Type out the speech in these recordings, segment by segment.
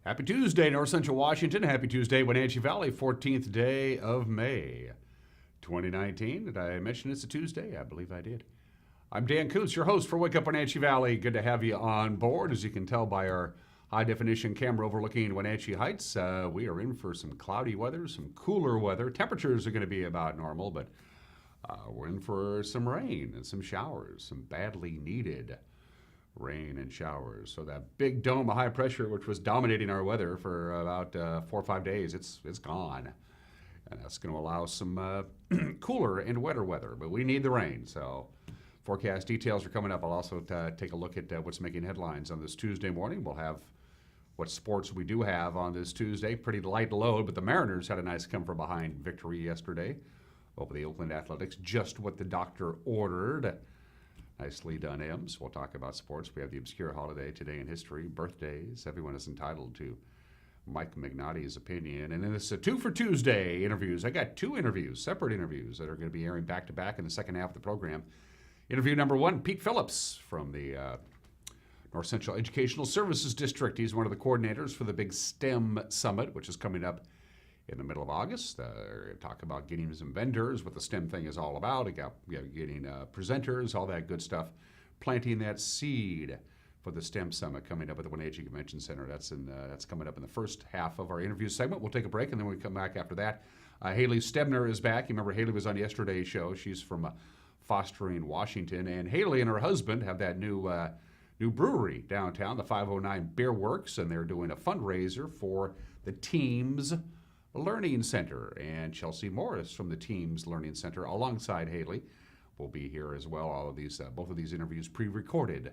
Happy Tuesday, North Central Washington. Happy Tuesday, Wenatchee Valley, 14th day of May, 2019. Did I mention it's a Tuesday? I believe I did. I'm Dan Kuntz, your host for Wake Up Wenatchee Valley. Good to have you on board. As you can tell by our high-definition camera overlooking Wenatchee Heights, we are in for some cloudy weather, some cooler weather. Temperatures are going to be about normal, but we're in for some rain and some showers, some badly needed rain and showers. So that big dome of high pressure, which was dominating our weather for about 4 or 5 days, it's gone. And that's going to allow some cooler and wetter weather. But we need the rain. So forecast details are coming up. I'll also take a look at what's making headlines on this Tuesday morning. We'll have what sports we do have on this Tuesday. Pretty light load, but the Mariners had a nice come-from-behind victory yesterday over the Oakland Athletics. Just what the doctor ordered. Nicely done, Ems. We'll talk about sports. We have the obscure holiday today in history, birthdays. Everyone is entitled to Mike Magnotti's opinion. And then it's a 2 for Tuesday interviews. I got 2 interviews, separate interviews, that are going to be airing back-to-back in the second half of the program. Interview number 1, Pete Phillips from the North Central Educational Services District. He's one of the coordinators for the big STEM Summit, which is coming up in the middle of August. We're going to talk about getting some vendors, what the STEM thing is all about. Getting presenters, all that good stuff. Planting that seed for the STEM Summit coming up at the Wenatchee Convention Center. That's coming up in the first half of our interview segment. We'll take a break, and then we come back after that. Hayley Stoebner is back. You remember Hayley was on yesterday's show. She's from Fostering, Washington. And Hayley and her husband have that new brewery downtown, the 509 Beer Works, and they're doing a fundraiser for the Teams Learning Center. And Chelsea Morris from the Teams Learning Center alongside Hayley will be here as well. All of these, both of these interviews pre-recorded,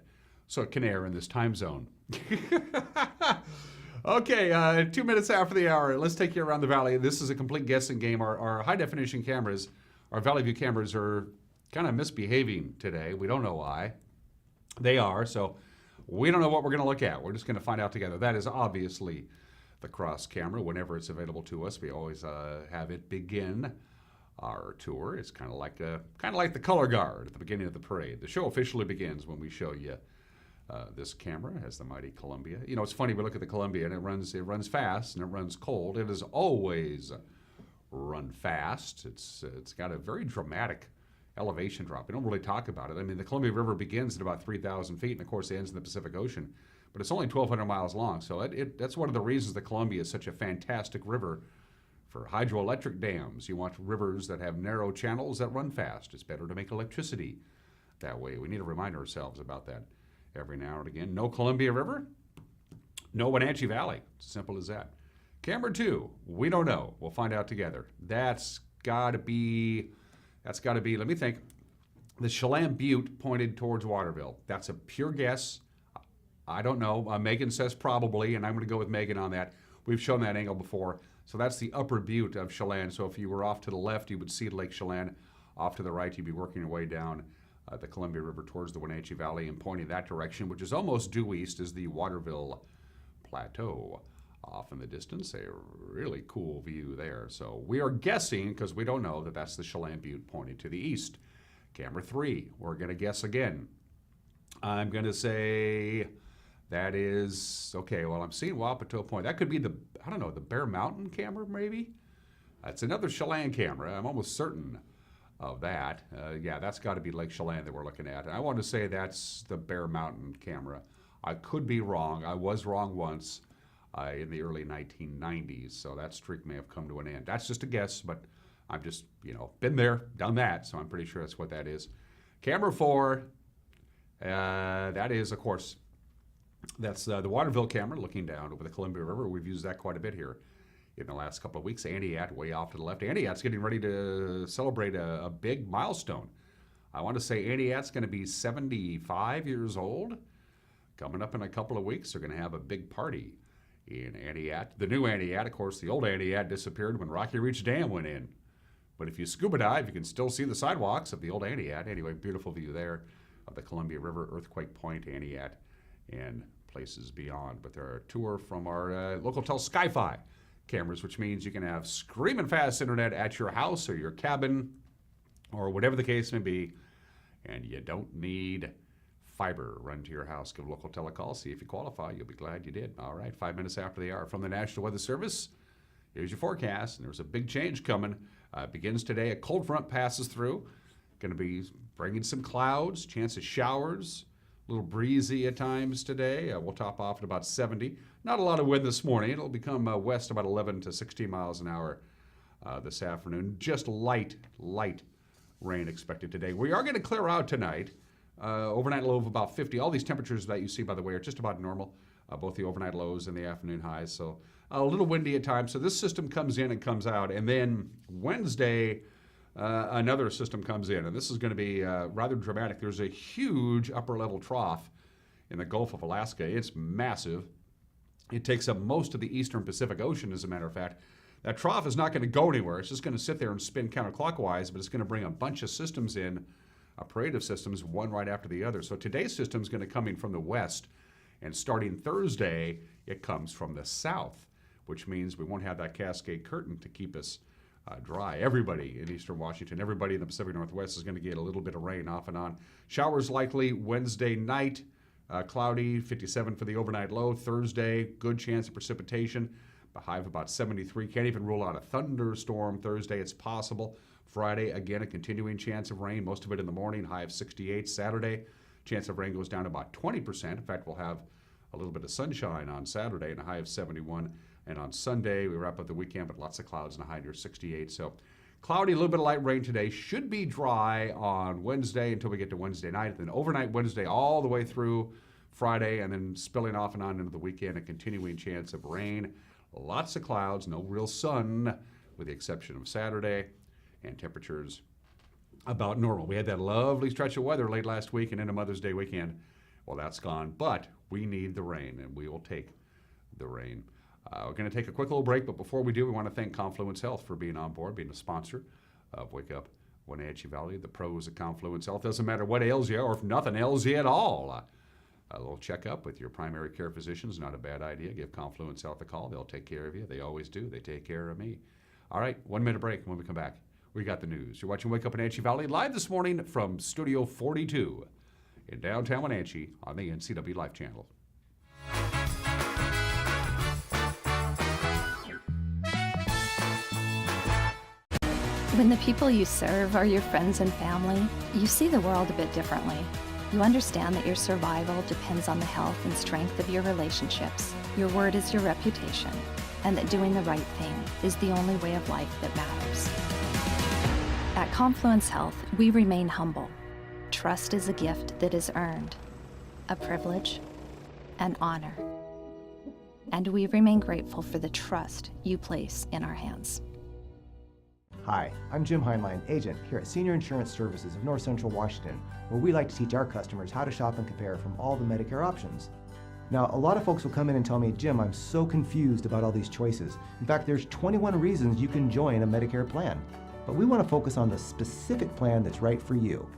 so it can air in this time zone. Okay, 2 minutes after the hour, let's take you around the valley. This is a complete guessing game. Our high-definition cameras, our Valley View cameras, are kind of misbehaving today. We don't know why. They are, so we don't know what we're going to look at. We're just going to find out together. That is obviously the cross camera. Whenever it's available to us, we always have it begin our tour. It's kind of like the color guard at the beginning of the parade. The show officially begins when we show you this camera. It has the mighty Columbia. You know, it's funny, we look at the Columbia and it runs fast and it runs cold. It has always run fast. It's got a very dramatic elevation drop. We don't really talk about it. I mean, the Columbia River begins at about 3,000 feet, and of course it ends in the Pacific Ocean, but it's only 1,200 miles long. So that's one of the reasons the Columbia is such a fantastic river for hydroelectric dams. You want rivers that have narrow channels that run fast. It's better to make electricity that way. We need to remind ourselves about that every now and again. No Columbia River, no Wenatchee Valley. It's as simple as that. Camera 2, we don't know. We'll find out together. That's got to be, let me think, the Chelan Butte pointed towards Waterville. That's a pure guess. I don't know. Megan says probably, and I'm going to go with Megan on that. We've shown that angle before. So that's the upper butte of Chelan. So if you were off to the left, you would see Lake Chelan. Off to the right, you'd be working your way down the Columbia River towards the Wenatchee Valley and pointing that direction, which is almost due east, is the Waterville Plateau. Off in the distance, a really cool view there. So we are guessing, because we don't know, that that's the Chelan Butte pointing to the east. Camera 3, we're going to guess again. I'm going to say that is, okay, well, I'm seeing Wapato Point. That could be the Bear Mountain camera, maybe? That's another Chelan camera. I'm almost certain of that. Yeah, that's got to be Lake Chelan that we're looking at. And I want to say that's the Bear Mountain camera. I could be wrong. I was wrong once. In the early 1990s, so that streak may have come to an end. That's just a guess, but I've just, been there, done that, so I'm pretty sure that's what that is. Camera 4, that is, of course, that's the Waterville camera looking down over the Columbia River. We've used that quite a bit here in the last couple of weeks. Aniat, way off to the left. Aniat's getting ready to celebrate a big milestone. I want to say Aniat's going to be 75 years old. Coming up in a couple of weeks, they're going to have a big party in Aniat. The new Aniat, of course, the old Aniat disappeared when Rocky Reach Dam went in. But if you scuba dive, you can still see the sidewalks of the old Aniat. Anyway, beautiful view there of the Columbia River, Earthquake Point, Aniat, and places beyond. But there are a tour from our local Sky-Fi cameras, which means you can have screaming fast internet at your house or your cabin or whatever the case may be, and you don't need fiber run to your house. Give a local telecall, see if you qualify. You'll be glad you did. All right, 5 minutes after the hour from the National Weather Service. Here's your forecast, and there's a big change coming. Begins today. A cold front passes through. Going to be bringing some clouds, chance of showers, a little breezy at times today. We'll top off at about 70. Not a lot of wind this morning. It'll become west about 11 to 16 miles an hour this afternoon. Just light rain expected today. We are going to clear out tonight. Overnight low of about 50. All these temperatures that you see, by the way, are just about normal, both the overnight lows and the afternoon highs. So a little windy at times. So this system comes in and comes out. And then Wednesday, another system comes in. And this is going to be rather dramatic. There's a huge upper-level trough in the Gulf of Alaska. It's massive. It takes up most of the eastern Pacific Ocean, as a matter of fact. That trough is not going to go anywhere. It's just going to sit there and spin counterclockwise, but it's going to bring a bunch of systems in, a parade of systems, one right after the other. So today's system is going to come in from the west, and starting Thursday, it comes from the south, which means we won't have that cascade curtain to keep us dry. Everybody in eastern Washington, everybody in the Pacific Northwest is going to get a little bit of rain off and on. Showers likely Wednesday night, cloudy, 57 for the overnight low. Thursday, good chance of precipitation, a high of about 73. Can't even rule out a thunderstorm Thursday. It's possible. Friday, again, a continuing chance of rain, most of it in the morning, high of 68. Saturday, chance of rain goes down to about 20%. In fact, we'll have a little bit of sunshine on Saturday and a high of 71. And on Sunday, we wrap up the weekend, but lots of clouds and a high near 68. So cloudy, a little bit of light rain today. Should be dry on Wednesday until we get to Wednesday night. Then overnight Wednesday all the way through Friday, and then spilling off and on into the weekend, a continuing chance of rain. Lots of clouds, no real sun, with the exception of Saturday, and temperatures about normal. We had that lovely stretch of weather late last week and into Mother's Day weekend. Well, that's gone, but we need the rain, and we will take the rain. We're going to take a quick little break, but before we do, we want to thank Confluence Health for being on board, being a sponsor of Wake Up Wenatchee Valley. The pros at Confluence Health. Doesn't matter what ails you or if nothing ails you at all. A little checkup with your primary care physician is not a bad idea. Give Confluence Health a call. They'll take care of you. They always do. They take care of me. All right, 1 minute break. When we come back, we got the news. You're watching Wake Up Wenatchee Valley live this morning from Studio 42 in downtown Wenatchee on the NCW Life Channel. When the people you serve are your friends and family, you see the world a bit differently. You understand that your survival depends on the health and strength of your relationships. Your word is your reputation, and that doing the right thing is the only way of life that matters. At Confluence Health, we remain humble. Trust is a gift that is earned, a privilege, an honor. And we remain grateful for the trust you place in our hands. Hi, I'm Jim Heinlein, agent here at Senior Insurance Services of North Central Washington, where we like to teach our customers how to shop and compare from all the Medicare options. Now, a lot of folks will come in and tell me, Jim, I'm so confused about all these choices. In fact, there's 21 reasons you can join a Medicare plan. But we want to focus on the specific plan that's right for you.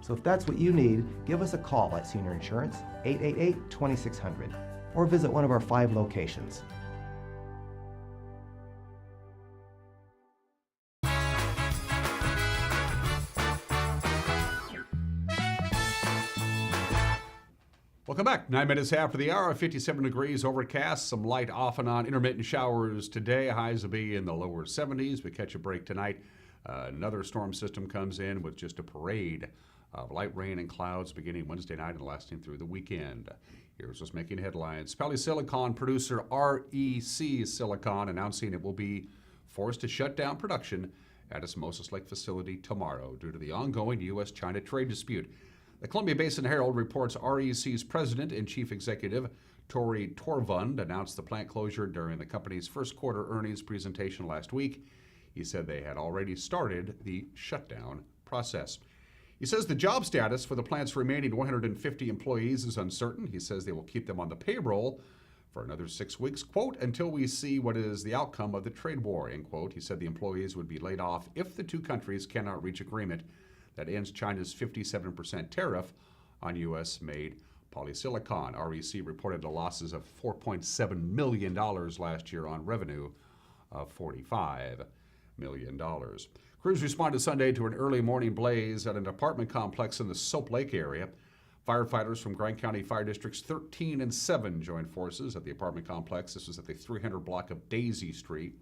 So if that's what you need, give us a call at Senior Insurance, 888-2600, or visit one of our 5 locations. Welcome back. 9 minutes after the hour, 57 degrees, overcast, some light off and on intermittent showers today. Highs will be in the lower 70s. We catch a break tonight. Another storm system comes in with just a parade of light rain and clouds beginning Wednesday night and lasting through the weekend. Here's what's making headlines. Polysilicon producer REC Silicon announcing it will be forced to shut down production at its Moses Lake facility tomorrow due to the ongoing U.S.-China trade dispute. The Columbia Basin Herald reports REC's president and chief executive, Tori Torvund, announced the plant closure during the company's first quarter earnings presentation last week. He said they had already started the shutdown process. He says the job status for the plant's remaining 150 employees is uncertain. He says they will keep them on the payroll for another 6 weeks, quote, until we see what is the outcome of the trade war, end quote. He said the employees would be laid off if the two countries cannot reach agreement that ends China's 57% tariff on U.S.-made polysilicon. REC reported losses of $4.7 million last year on revenue of $45 million. Crews responded Sunday to an early morning blaze at an apartment complex in the Soap Lake area. Firefighters from Grand County Fire Districts 13 and 7 joined forces at the apartment complex. This was at the 300 block of Daisy Street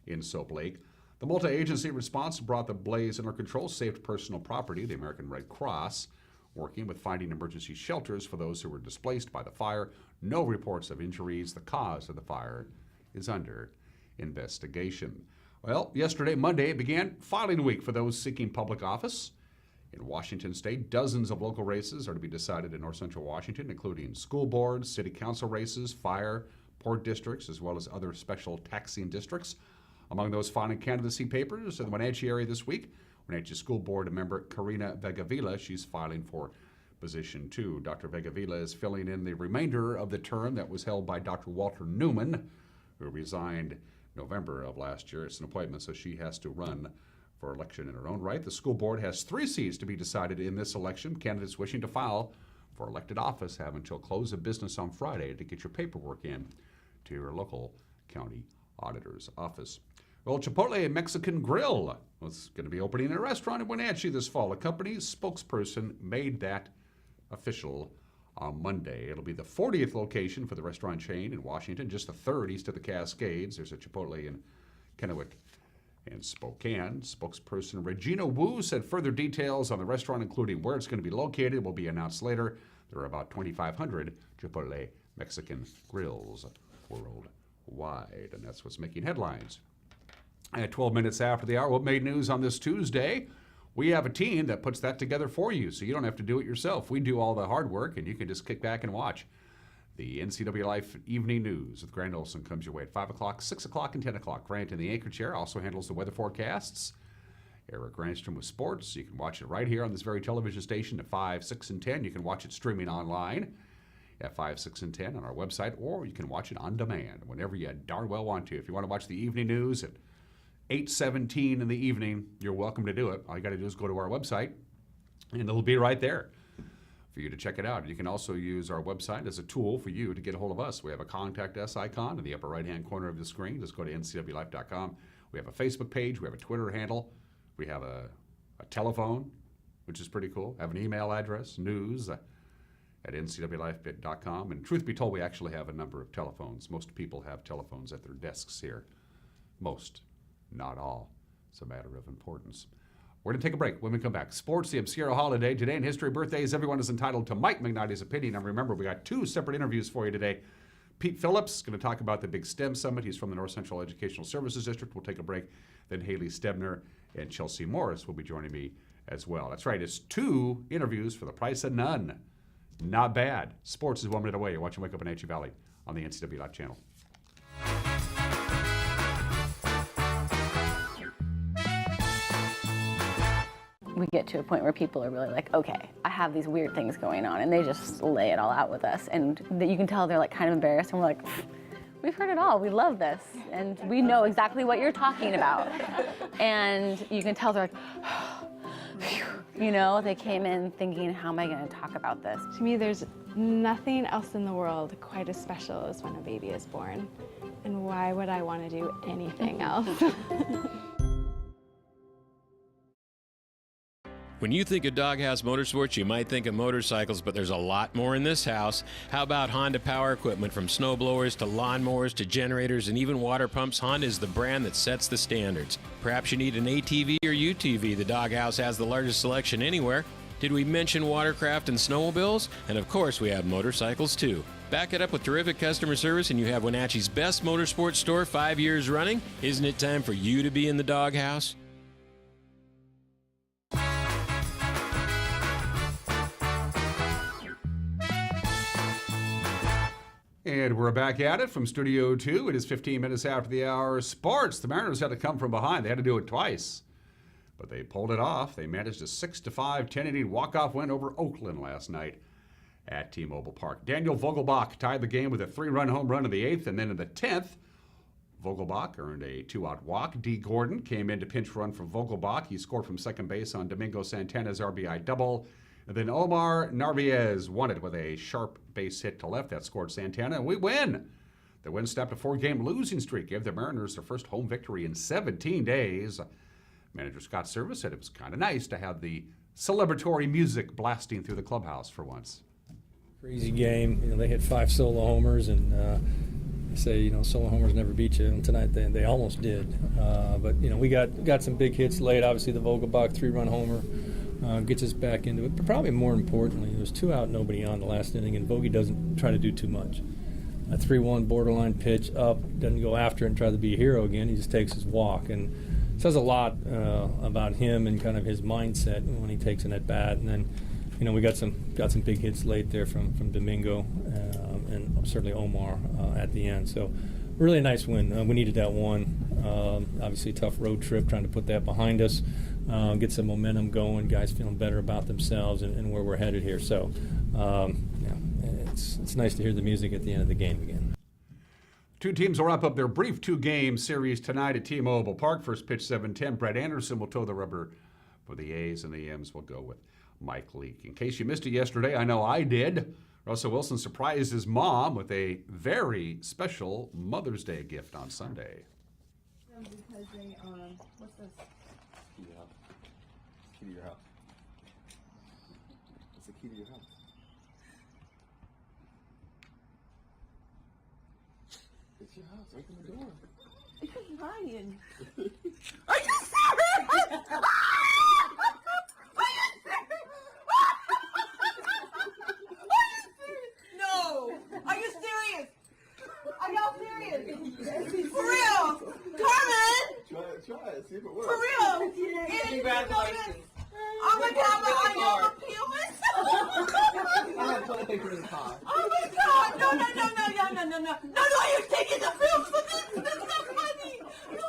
in Soap Lake. The multi-agency response brought the blaze under control, saved personal property. The American Red Cross working with finding emergency shelters for those who were displaced by the fire. No reports of injuries. The cause of the fire is under investigation. Well, yesterday, Monday, it began filing week for those seeking public office. In Washington state, dozens of local races are to be decided in north central Washington, including school boards, city council races, fire, port districts, as well as other special taxing districts. Among those filing candidacy papers in the Wenatchee area this week, Wenatchee School Board member Karina Vegavilla, she's filing for position 2. Dr. Vegavilla is filling in the remainder of the term that was held by Dr. Walter Newman, who resigned November of last year. It's an appointment, so she has to run for election in her own right. The school board has 3 seats to be decided in this election. Candidates wishing to file for elected office have until close of business on Friday to get your paperwork in to your local county auditor's office. Well, Chipotle Mexican Grill was going to be opening a restaurant in Wenatchee this fall. A company's spokesperson made that official on Monday. It'll be the 40th location for the restaurant chain in Washington, just the 3rd east of the Cascades. There's a Chipotle in Kennewick and Spokane. Spokesperson Regina Wu said further details on the restaurant, including where it's going to be located, will be announced later. There are about 2,500 Chipotle Mexican grills worldwide, and that's what's making headlines. At 12 minutes after the hour, what made news on this Tuesday? We have a team that puts that together for you, so you don't have to do it yourself. We do all the hard work, and you can just kick back and watch. The NCW Life Evening News with Grant Olson comes your way at 5 o'clock, 6 o'clock, and 10 o'clock. Grant in the anchor chair also handles the weather forecasts. Eric Granstrom with sports. You can watch it right here on this very television station at 5, 6, and 10. You can watch it streaming online at 5, 6, and 10 on our website, or you can watch it on demand whenever you darn well want to. If you want to watch the evening news at 8:17 in the evening, you're welcome to do it. All you got to do is go to our website, and it'll be right there for you to check it out. You can also use our website as a tool for you to get a hold of us. We have a Contact Us icon in the upper right-hand corner of the screen. Just go to ncwlife.com. We have a Facebook page. We have a Twitter handle. We have a telephone, which is pretty cool. Have an email address, news at ncwlife.com. And truth be told, we actually have a number of telephones. Most people have telephones at their desks here. Most. Not all. It's a matter of importance. We're going to take a break. When we come back, sports, the obscure holiday. Today in history, birthdays, everyone is entitled to Mike McKnighty's opinion. And remember, we got 2 separate interviews for you today. Pete Phillips is going to talk about the big STEM Summit. He's from the North Central Educational Services District. We'll take a break. Then Hayley Stoebner and Chelsea Morris will be joining me as well. That's right. It's 2 interviews for the price of none. Not bad. Sports is 1 minute away. You're watching Wake Up in Wenatchee Valley on the NCW Live channel. We get to a point where people are really like, okay, I have these weird things going on, and they just lay it all out with us, and you can tell they're like kind of embarrassed, and we're like, we've heard it all, we love this, and we know exactly what you're talking about. And you can tell they're like, you know, they came in thinking, how am I going to talk about this? To me, there's nothing else in the world quite as special as when a baby is born, and why would I want to do anything else? When you think of Doghouse Motorsports, you might think of motorcycles, but there's a lot more in this house. How about Honda power equipment? From snowblowers to lawnmowers to generators and even water pumps, Honda is the brand that sets the standards. Perhaps you need an ATV or UTV. The Doghouse has the largest selection anywhere. Did we mention watercraft and snowmobiles? And of course, we have motorcycles too. Back it up with terrific customer service and you have Wenatchee's best motorsports store 5 years running. Isn't it time for you to be in the Doghouse? And we're back at it from Studio 2. It is 15 minutes after the hour. Sports. The Mariners had to come from behind. They had to do it twice. But they pulled it off. They managed a 6-5, 10-inning walk-off win over Oakland last night at T-Mobile Park. Daniel Vogelbach tied the game with a 3-run home run in the 8th. And then in the 10th, Vogelbach earned a 2-out walk. D. Gordon came in to pinch run for Vogelbach. He scored from second base on Domingo Santana's RBI double. And then Omar Narvaez won it with a sharp base hit to left. That scored Santana, and we win. The win stopped a 4-game losing streak, gave the Mariners their first home victory in 17 days. Manager Scott Service said it was kind of nice to have the celebratory music blasting through the clubhouse for once. Crazy game. You know, they hit 5 solo homers, and they say, you know, solo homers never beat you. And tonight they almost did. But you know, we got some big hits late. Obviously, the Vogelbach 3-run homer gets us back into it. But probably more importantly, there was 2 out, nobody on the last inning, and Vogie doesn't try to do too much. A 3-1 borderline pitch up, doesn't go after it and try to be a hero again. He just takes his walk, and says a lot about him and kind of his mindset when he takes an at bat. And then, you know, we got some big hits late there from Domingo and certainly Omar at the end. So really a nice win. We needed that one. Obviously a tough road trip, trying to put that behind us, get some momentum going, guys feeling better about themselves and where we're headed here. So it's nice to hear the music at the end of the game again. Two teams will wrap up their brief 2-game series tonight at T-Mobile Park. First pitch 7:10. Brett Anderson will toe the rubber for the A's, and the M's will go with Mike Leake. In case you missed it yesterday, I know I did. Russell Wilson surprised his mom with a very special Mother's Day gift on Sunday. Because they, what's this? Key to your house. Key to your house. It's the key to your house. It's your house. Open the door. It's Ryan. Are you serious? No! Are you serious? Are y'all serious? For real? Carmen! Try it. See if it works. For real? Congratulations. Oh my God, are y'all appealing? I have toilet paper in the car. Oh my God! No, you're taking the film for this! That's not funny! No!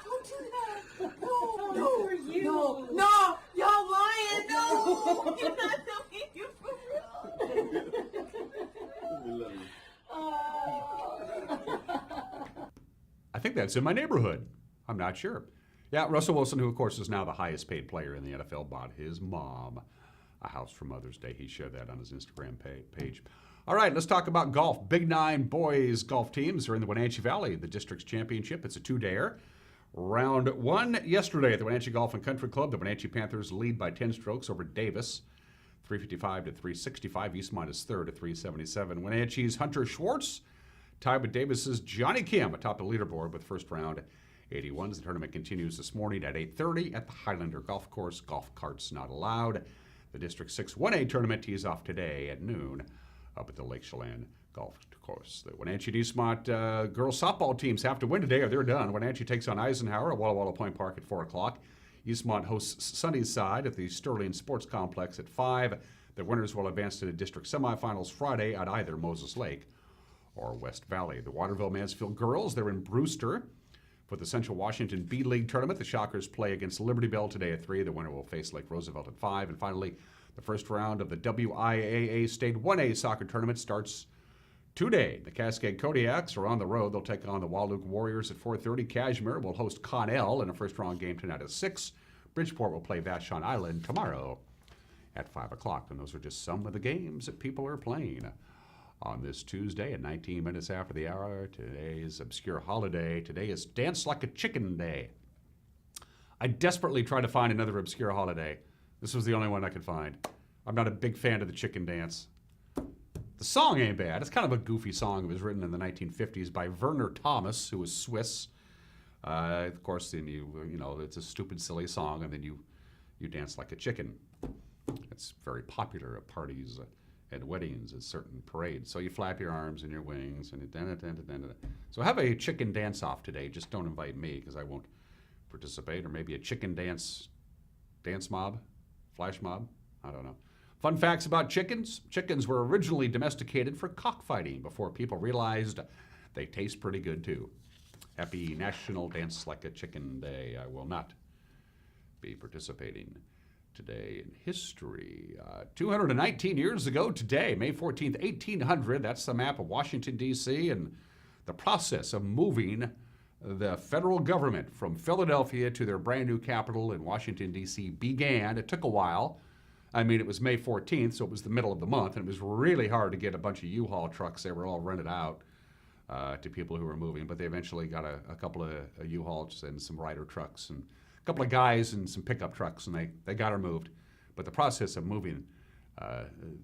Don't do that! No! Y'all lying! No! You're not telling you for real! We love you. I think that's in my neighborhood. I'm not sure. Yeah, Russell Wilson, who of course is now the highest paid player in the NFL, bought his mom a house for Mother's Day. He shared that on his Instagram page. All right, let's talk about golf. Big Nine boys golf teams are in the Wenatchee Valley, the district's championship. It's a 2-dayer. Round 1 yesterday at the Wenatchee Golf and Country Club. The Wenatchee Panthers lead by 10 strokes over Davis, 355 to 365. Eastmont is third at 377. Wenatchee's Hunter Schwartz tied with Davis's Johnny Kim atop the leaderboard with first round 81s. The tournament continues this morning at 8:30 at the Highlander Golf Course. Golf carts not allowed. The District 6 1A tournament tees off today at noon up at the Lake Chelan Golf Course. The Wenatchee and Eastmont girls softball teams have to win today or they're done. Wenatchee takes on Eisenhower at Walla Walla Point Park at 4 o'clock. Eastmont hosts Sunnyside at the Sterling Sports Complex at 5. The winners will advance to the district semifinals Friday at either Moses Lake or West Valley. The Waterville-Mansfield girls, they're in Brewster for the Central Washington B League tournament. The Shockers play against Liberty Bell today at 3. The winner will face Lake Roosevelt at 5. And finally, the first round of the WIAA State 1A soccer tournament starts today. The Cascade Kodiaks are on the road. They'll take on the Wahluke Warriors at 4:30. Cashmere will host Connell in a first-round game tonight at 6. Bridgeport will play Vashon Island tomorrow at 5 o'clock. And those are just some of the games that people are playing on this Tuesday at 19 minutes after the hour. Today's obscure holiday. Today is Dance Like a Chicken Day. I desperately tried to find another obscure holiday. This was the only one I could find. I'm not a big fan of the chicken dance. The song ain't bad. It's kind of a goofy song. It was written in the 1950s by Werner Thomas, who was Swiss. Of course, then you know, it's a stupid, silly song, and then you dance like a chicken. It's very popular at parties, at weddings, at certain parades. So you flap your arms and your wings, and so have a chicken dance-off today. Just don't invite me, because I won't participate. Or maybe a chicken dance mob, flash mob. I don't know. Fun facts about chickens. Chickens were originally domesticated for cockfighting before people realized they taste pretty good too. Happy National Dance Like a Chicken Day. I will not be participating today in history. 219 years ago today, May 14th, 1800, that's the map of Washington, D.C., and the process of moving the federal government from Philadelphia to their brand new capital in Washington, D.C. began. It took a while. I mean, it was May 14th, so it was the middle of the month, and it was really hard to get a bunch of U-Haul trucks. They were all rented out to people who were moving, but they eventually got a couple of U-Hauls and some Ryder trucks and a couple of guys and some pickup trucks, and they got her moved. But the process of moving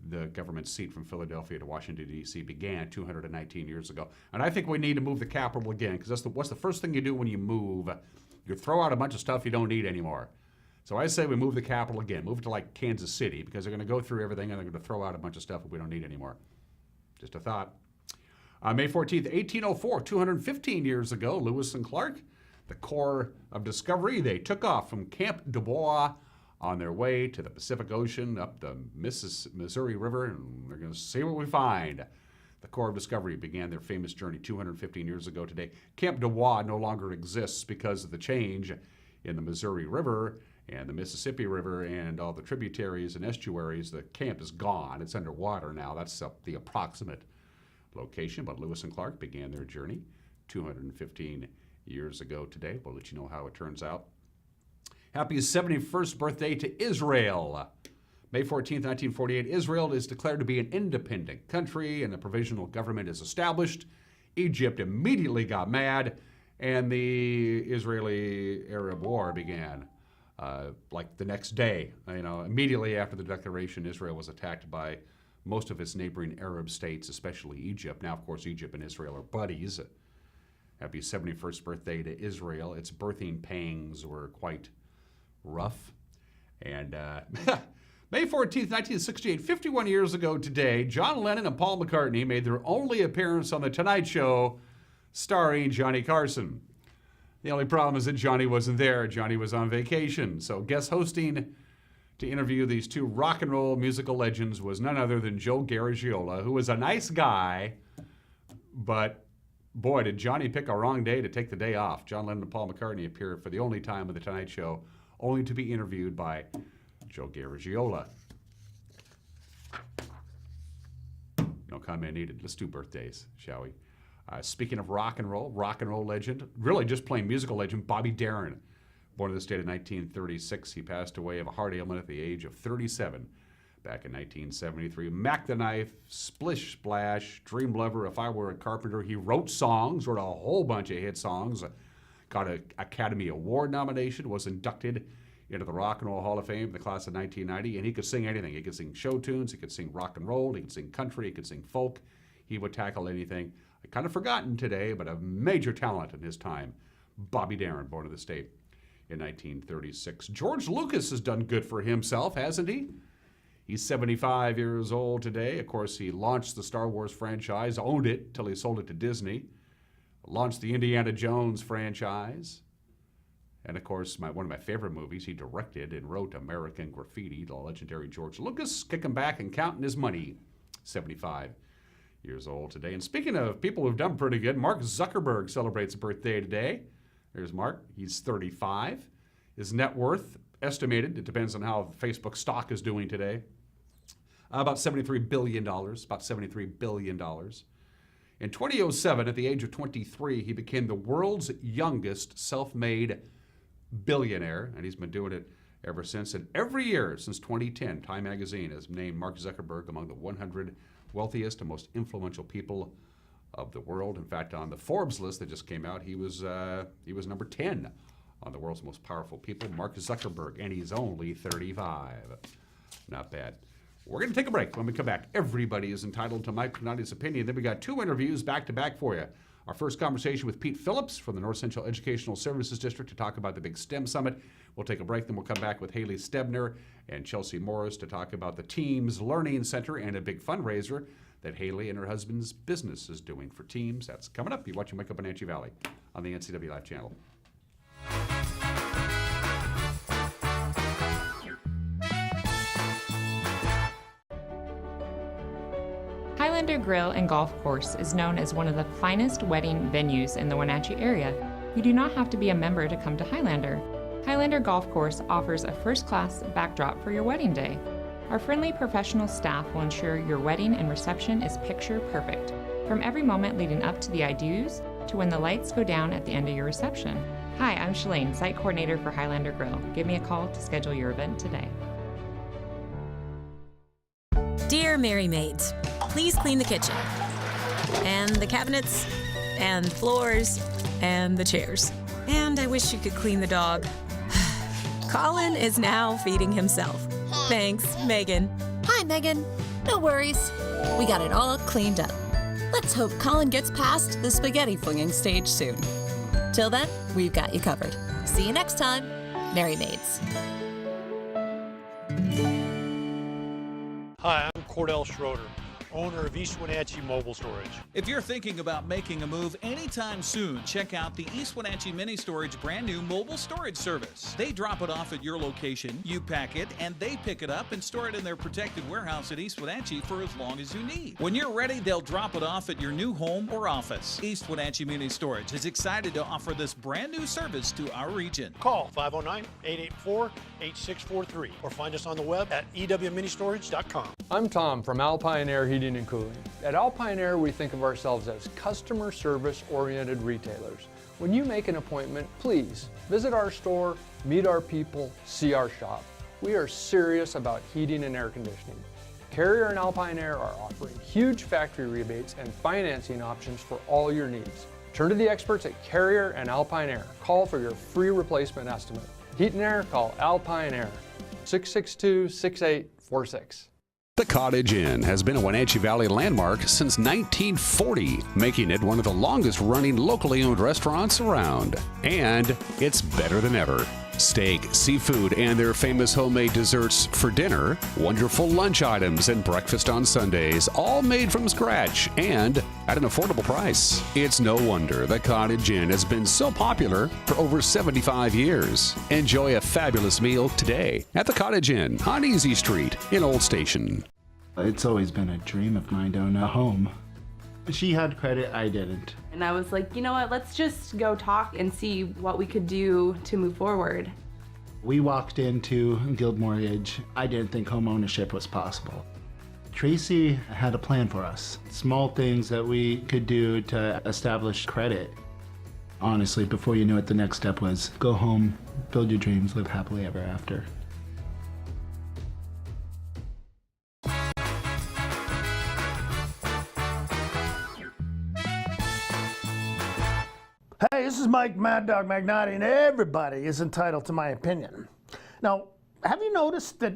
the government seat from Philadelphia to Washington, D.C. began 219 years ago. And I think we need to move the capital again, because what's the first thing you do when you move? You throw out a bunch of stuff you don't need anymore. So I say we move the capital again. Move it to like Kansas City, because they're going to go through everything and they're going to throw out a bunch of stuff that we don't need anymore. Just a thought. May 14th, 1804, 215 years ago, Lewis and Clark, the Corps of Discovery, they took off from Camp Dubois on their way to the Pacific Ocean up the Missouri River, and they're going to see what we find. The Corps of Discovery began their famous journey 215 years ago today. Camp Dubois no longer exists because of the change in the Missouri River and the Mississippi River and all the tributaries and estuaries. The camp is gone. It's underwater now. That's the approximate location. But Lewis and Clark began their journey 215 years ago today. We'll let you know how it turns out. Happy 71st birthday to Israel. May 14, 1948, Israel is declared to be an independent country and a provisional government is established. Egypt immediately got mad and the Israeli-Arab War began. Like the next day, immediately after the declaration, Israel was attacked by most of its neighboring Arab states, especially Egypt. Now, of course, Egypt and Israel are buddies. Happy 71st birthday to Israel. Its birthing pangs were quite rough. And May 14th, 1968, 51 years ago today, John Lennon and Paul McCartney made their only appearance on The Tonight Show, starring Johnny Carson. The only problem is that Johnny wasn't there. Johnny was on vacation. So guest hosting to interview these two rock and roll musical legends was none other than Joe Garagiola, who was a nice guy, but boy, did Johnny pick a wrong day to take the day off. John Lennon and Paul McCartney appeared for the only time on The Tonight Show, only to be interviewed by Joe Garagiola. No comment needed. Let's do birthdays, shall we? Speaking of rock and roll legend, really just plain musical legend, Bobby Darin. Born in the state of 1936, he passed away of a heart ailment at the age of 37 back in 1973. Mac the Knife, Splish Splash, Dream Lover, If I Were a Carpenter. He wrote songs, wrote a whole bunch of hit songs, got an Academy Award nomination, was inducted into the Rock and Roll Hall of Fame in the class of 1990, and he could sing anything. He could sing show tunes, he could sing rock and roll, he could sing country, he could sing folk. He would tackle anything. Kind of forgotten today, but a major talent in his time. Bobby Darin, born in the state in 1936. George Lucas has done good for himself, hasn't he? He's 75 years old today. Of course, he launched the Star Wars franchise, owned it till he sold it to Disney, launched the Indiana Jones franchise, and of course, one of my favorite movies, he directed and wrote American Graffiti. The legendary George Lucas, kicking back and counting his money, 75 years old today. And speaking of people who've done pretty good, Mark Zuckerberg celebrates a birthday today. There's Mark. He's 35. His net worth estimated, it depends on how Facebook stock is doing today, about $73 billion, about $73 billion. In 2007, at the age of 23, he became the world's youngest self-made billionaire, and he's been doing it ever since. And every year since 2010, Time Magazine has named Mark Zuckerberg among the 100 wealthiest and most influential people of the world. In fact, on the Forbes list that just came out, he was number 10 on the world's most powerful people, Mark Zuckerberg, and he's only 35. Not bad. We're going to take a break. When we come back, everybody is entitled to Mike Pennotti's opinion. Then we got two interviews back-to-back for you. Our first conversation with Pete Phillips from the North Central Educational Services District to talk about the big STEM Summit. We'll take a break, then we'll come back with Hayley Stoebner and Chelsea Morris to talk about the Teams Learning Center and a big fundraiser that Hayley and her husband's business is doing for teams. That's coming up. You're watching Wake Up Wenatchee Valley on the NCW Live channel. Highlander Grill and Golf Course is known as one of the finest wedding venues in the Wenatchee area. You do not have to be a member to come to Highlander. Highlander Golf Course offers a first-class backdrop for your wedding day. Our friendly professional staff will ensure your wedding and reception is picture perfect, from every moment leading up to the I-dos to when the lights go down at the end of your reception. Hi, I'm Shalane, site coordinator for Highlander Grill. Give me a call to schedule your event today. Dear Merry Maids, please clean the kitchen, and the cabinets, and floors, and the chairs. And I wish you could clean the dog. Colin is now feeding himself. Thanks, Megan. Hi, Megan. No worries. We got it all cleaned up. Let's hope Colin gets past the spaghetti flinging stage soon. Till then, we've got you covered. See you next time, Merry Maids. Hi, I'm Cordell Schroeder, owner of East Wenatchee Mobile Storage. If you're thinking about making a move anytime soon, check out the East Wenatchee Mini Storage brand new mobile storage service. They drop it off at your location, you pack it, and they pick it up and store it in their protected warehouse at East Wenatchee for as long as you need. When you're ready, they'll drop it off at your new home or office. East Wenatchee Mini Storage is excited to offer this brand new service to our region. Call 509-884-8643 or find us on the web at ewministorage.com. I'm Tom from Alpine Air Heating and Cooling. At Alpine Air, we think of ourselves as customer service-oriented retailers. When you make an appointment, please visit our store, meet our people, see our shop. We are serious about heating and air conditioning. Carrier and Alpine Air are offering huge factory rebates and financing options for all your needs. Turn to the experts at Carrier and Alpine Air. Call for your free replacement estimate. Heat and air, call Alpine Air, 662-6846. The Cottage Inn has been a Wenatchee Valley landmark since 1940, making it one of the longest-running locally owned restaurants around. And it's better than ever. Steak, seafood, and their famous homemade desserts for dinner, wonderful lunch items, and breakfast on Sundays, all made from scratch and at an affordable price. It's no wonder the Cottage Inn has been so popular for over 75 years. Enjoy a fabulous meal today at the Cottage Inn on Easy Street in Old Station. It's always been a dream of mine to own a home. She had credit, I didn't. And I was like, you know what, let's just go talk and see what we could do to move forward. We walked into Guild Mortgage. I didn't think home ownership was possible. Tracy had a plan for us. Small things that we could do to establish credit. Honestly, before you knew it, the next step was go home, build your dreams, live happily ever after. Hey, this is Mike Mad Dog Magnotti, and everybody is entitled to my opinion. Now, have you noticed that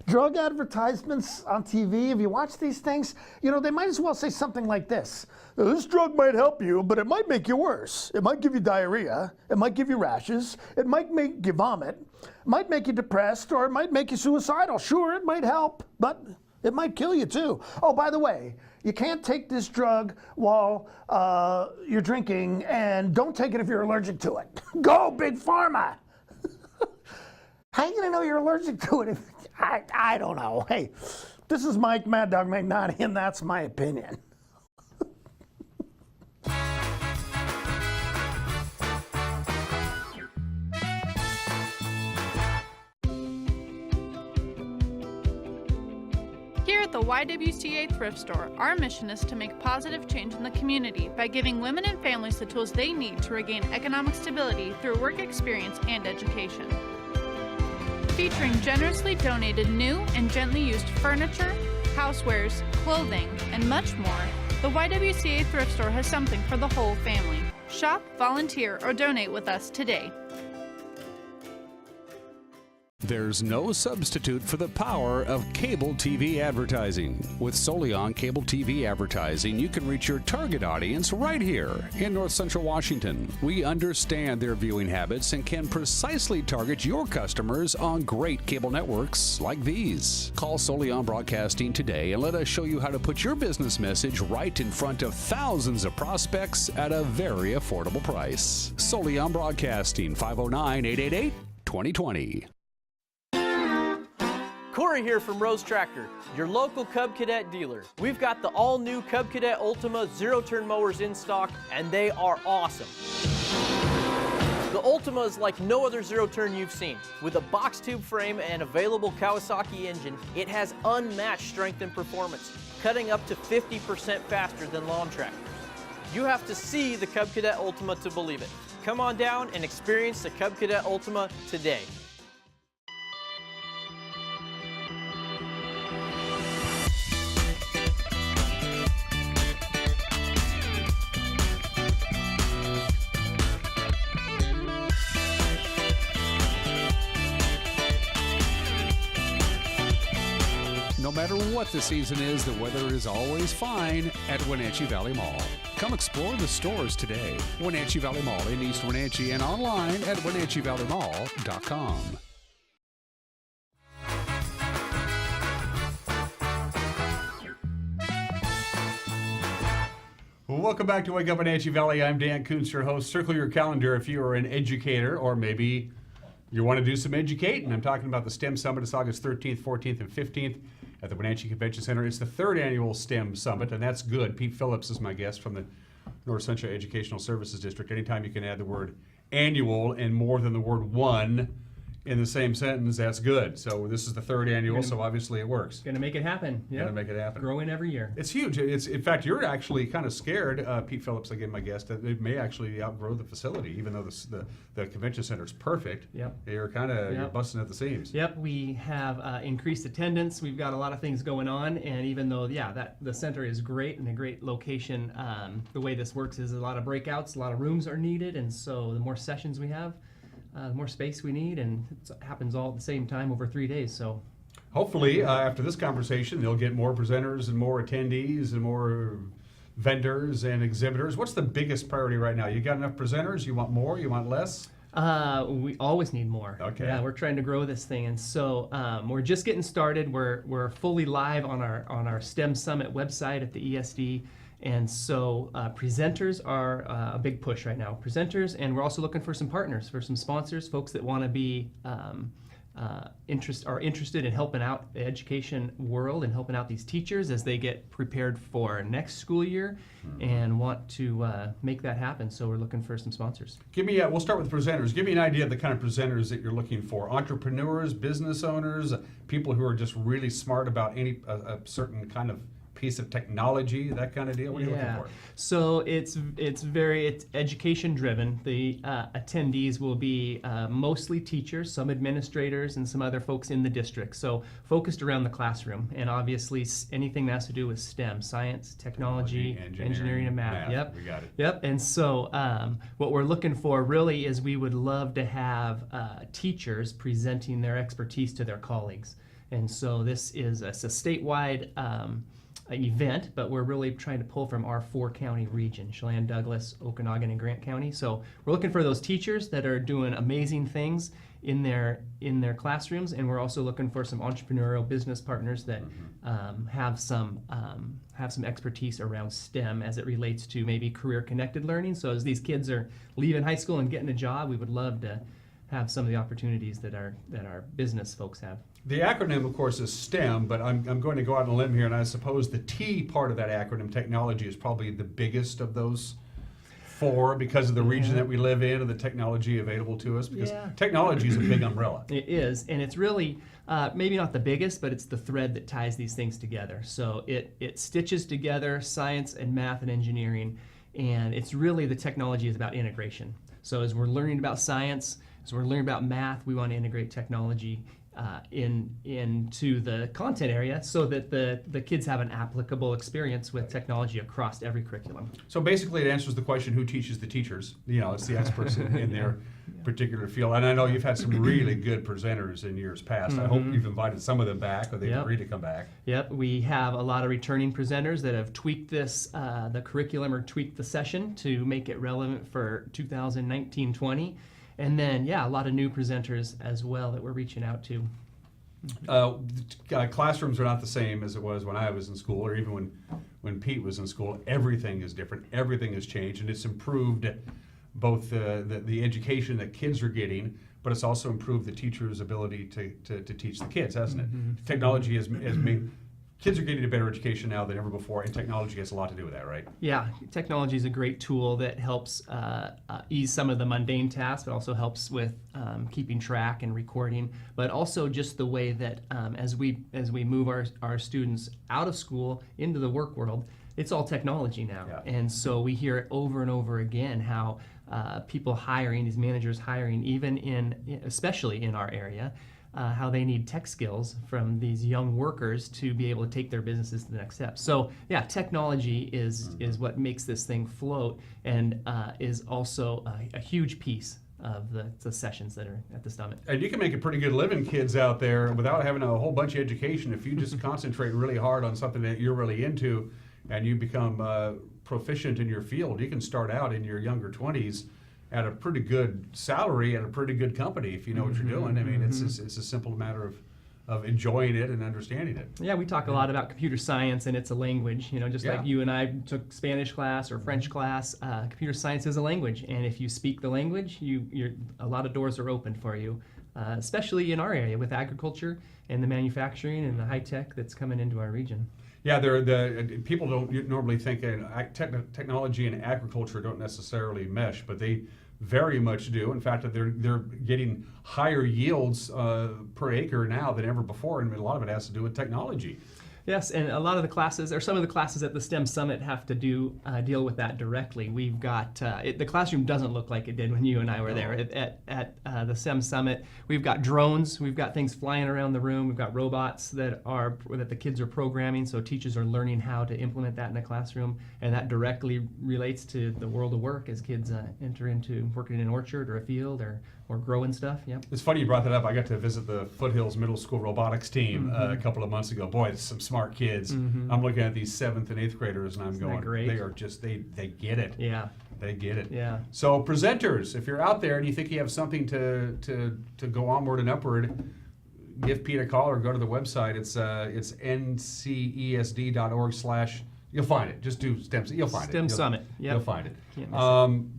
drug advertisements on TV, if you watch these things, you know, they might as well say something like this. This drug might help you, but it might make you worse. It might give you diarrhea. It might give you rashes. It might make you vomit. It might make you depressed, or it might make you suicidal. Sure, it might help, but it might kill you too. Oh, by the way, you can't take this drug while you're drinking, and don't take it if you're allergic to it. Go, Big Pharma! How are you gonna know you're allergic to it? I don't know. Hey, this is Mike Mad Dog Magnotti, and that's my opinion. Here at the YWCA Thrift Store, our mission is to make positive change in the community by giving women and families the tools they need to regain economic stability through work experience and education. Featuring generously donated new and gently used furniture, housewares, clothing, and much more, the YWCA Thrift Store has something for the whole family. Shop, volunteer, or donate with us today. There's no substitute for the power of cable TV advertising. With Solion Cable TV advertising, you can reach your target audience right here in North Central Washington. We understand their viewing habits and can precisely target your customers on great cable networks like these. Call Solion Broadcasting today and let us show you how to put your business message right in front of thousands of prospects at a very affordable price. Solion Broadcasting, 509-888-2020. Corey here from Rose Tractor, your local Cub Cadet dealer. We've got the all-new Cub Cadet Ultima zero-turn mowers in stock, and they are awesome. The Ultima is like no other zero-turn you've seen. With a box tube frame and available Kawasaki engine, it has unmatched strength and performance, cutting up to 50% faster than lawn tractors. You have to see the Cub Cadet Ultima to believe it. Come on down and experience the Cub Cadet Ultima today. what the season is, the weather is always fine at Wenatchee Valley Mall. Come explore the stores today. Wenatchee Valley Mall in East Wenatchee and online at WenatcheeValleyMall.com. Welcome back to Wake Up Wenatchee Valley. I'm Dan Kuntz, your host. Circle your calendar if you are an educator or maybe you want to do some educating. I'm talking about the STEM Summit. It's August 13th, 14th, and 15th at the Wenatchee Convention Center. It's the third annual STEM Summit, and that's good. Pete Phillips is my guest from the North Central Educational Services District. Anytime you can add the word annual and more than the word one in the same sentence, that's good. So this is the third annual, so obviously it works. Going to make it happen. Yeah. Going to make it happen. Growing every year. It's huge. It's in fact, you're actually kind of scared, Pete Phillips, again, my guest, that it may actually outgrow the facility, even though the convention center is perfect. Yep. You're kind of you're busting at the seams. Yep. We have increased attendance. We've got a lot of things going on, and even though that the center is great and a great location, the way this works is a lot of breakouts, a lot of rooms are needed, and so the more sessions we have, the more space we need, and it happens all at the same time over 3 days. So hopefully after this conversation, they'll get more presenters and more attendees and more vendors and exhibitors. What's the biggest priority right now? You got enough presenters? You want more? You want less? We always need more. Okay. Yeah, we're trying to grow this thing, and so we're just getting started. We're fully live on our STEM Summit website at the ESD. And so presenters are a big push right now. Presenters, and we're also looking for some partners, for some sponsors, folks that want to be interested in helping out the education world and helping out these teachers as they get prepared for next school year and want to make that happen. So we're looking for some sponsors. Give me, we'll start with presenters. Give me an idea of the kind of presenters that you're looking for. Entrepreneurs, business owners, people who are just really smart about a certain kind of piece of technology, that kind of deal? What are you looking for? So it's education driven. The attendees will be mostly teachers, some administrators, and some other folks in the district. So focused around the classroom, and obviously anything that has to do with STEM, science, technology, engineering and math. Yep, we got it. Yep. And so what we're looking for really is we would love to have teachers presenting their expertise to their colleagues. And so this is a statewide event, but we're really trying to pull from our 4-county region, Chelan, Douglas, Okanagan, and Grant County. So we're looking for those teachers that are doing amazing things in their classrooms, and we're also looking for some entrepreneurial business partners that have some expertise around STEM as it relates to maybe career-connected learning. So as these kids are leaving high school and getting a job, we would love to have some of the opportunities that our business folks have. The acronym, of course, is STEM, but I'm going to go out on a limb here, and I suppose the T part of that acronym, technology, is probably the biggest of those 4 because of the region that we live in and the technology available to us, because technology is a big umbrella. It is, and it's really maybe not the biggest, but it's the thread that ties these things together. So it stitches together science and math and engineering, and it's really the technology is about integration. So as we're learning about science, as we're learning about math, we want to integrate technology into the content area so that the kids have an applicable experience with technology across every curriculum. So basically it answers the question, who teaches the teachers? You know, it's the experts in their particular field. And I know you've had some really good presenters in years past. I hope you've invited some of them back, or they've agreed to come back. Yep, we have a lot of returning presenters that have tweaked the curriculum or tweaked the session to make it relevant for 2019-20. And then, a lot of new presenters as well that we're reaching out to. Classrooms are not the same as it was when I was in school, or even when Pete was in school. Everything is different. Everything has changed, and it's improved both the education that kids are getting, but it's also improved the teacher's ability to teach the kids, hasn't it? Technology has made kids are getting a better education now than ever before, and technology has a lot to do with that, right? Yeah, technology is a great tool that helps ease some of the mundane tasks, but also helps with keeping track and recording, but also just the way that as we move our students out of school into the work world, it's all technology now. And so we hear it over and over again how people hiring, these managers hiring, especially in our area, how they need tech skills from these young workers to be able to take their businesses to the next step. So technology is what makes this thing float, and is also a huge piece of the sessions that are at the summit. And you can make a pretty good living, kids out there, without having a whole bunch of education. If you just concentrate really hard on something that you're really into and you become proficient in your field, you can start out in your younger 20s at a pretty good salary at a pretty good company if you know what you're doing. I mean, it's a simple matter of enjoying it and understanding it. Yeah, we talk a lot about computer science, and it's a language. Just like you and I took Spanish class or French class, computer science is a language, and if you speak the language, a lot of doors are open for you, especially in our area with agriculture and the manufacturing and the high tech that's coming into our region. Yeah, people don't normally think technology and agriculture don't necessarily mesh, but they very much do. In fact, they're getting higher yields per acre now than ever before, and a lot of it has to do with technology. Yes, and a lot of the classes, or some of the classes at the STEM Summit, have to deal with that directly. We've got the classroom doesn't look like it did when you and I were there at the STEM Summit. We've got drones, we've got things flying around the room, we've got robots that the kids are programming, so teachers are learning how to implement that in the classroom, and that directly relates to the world of work as kids enter into working in an orchard or a field or growing stuff. Yep. It's funny you brought that up. I got to visit the Foothills Middle School robotics team a couple of months ago. Boy, it's some smart kids. I'm looking at these 7th and 8th graders, and I'm going, they are just, they get it. Yeah. They get it. Yeah. So presenters, if you're out there and you think you have something to go onward and upward, give Pete a call or go to the website. It's ncesd.org/ You'll find it. Just do STEM. You'll find it. STEM Summit. Yep. You'll find it.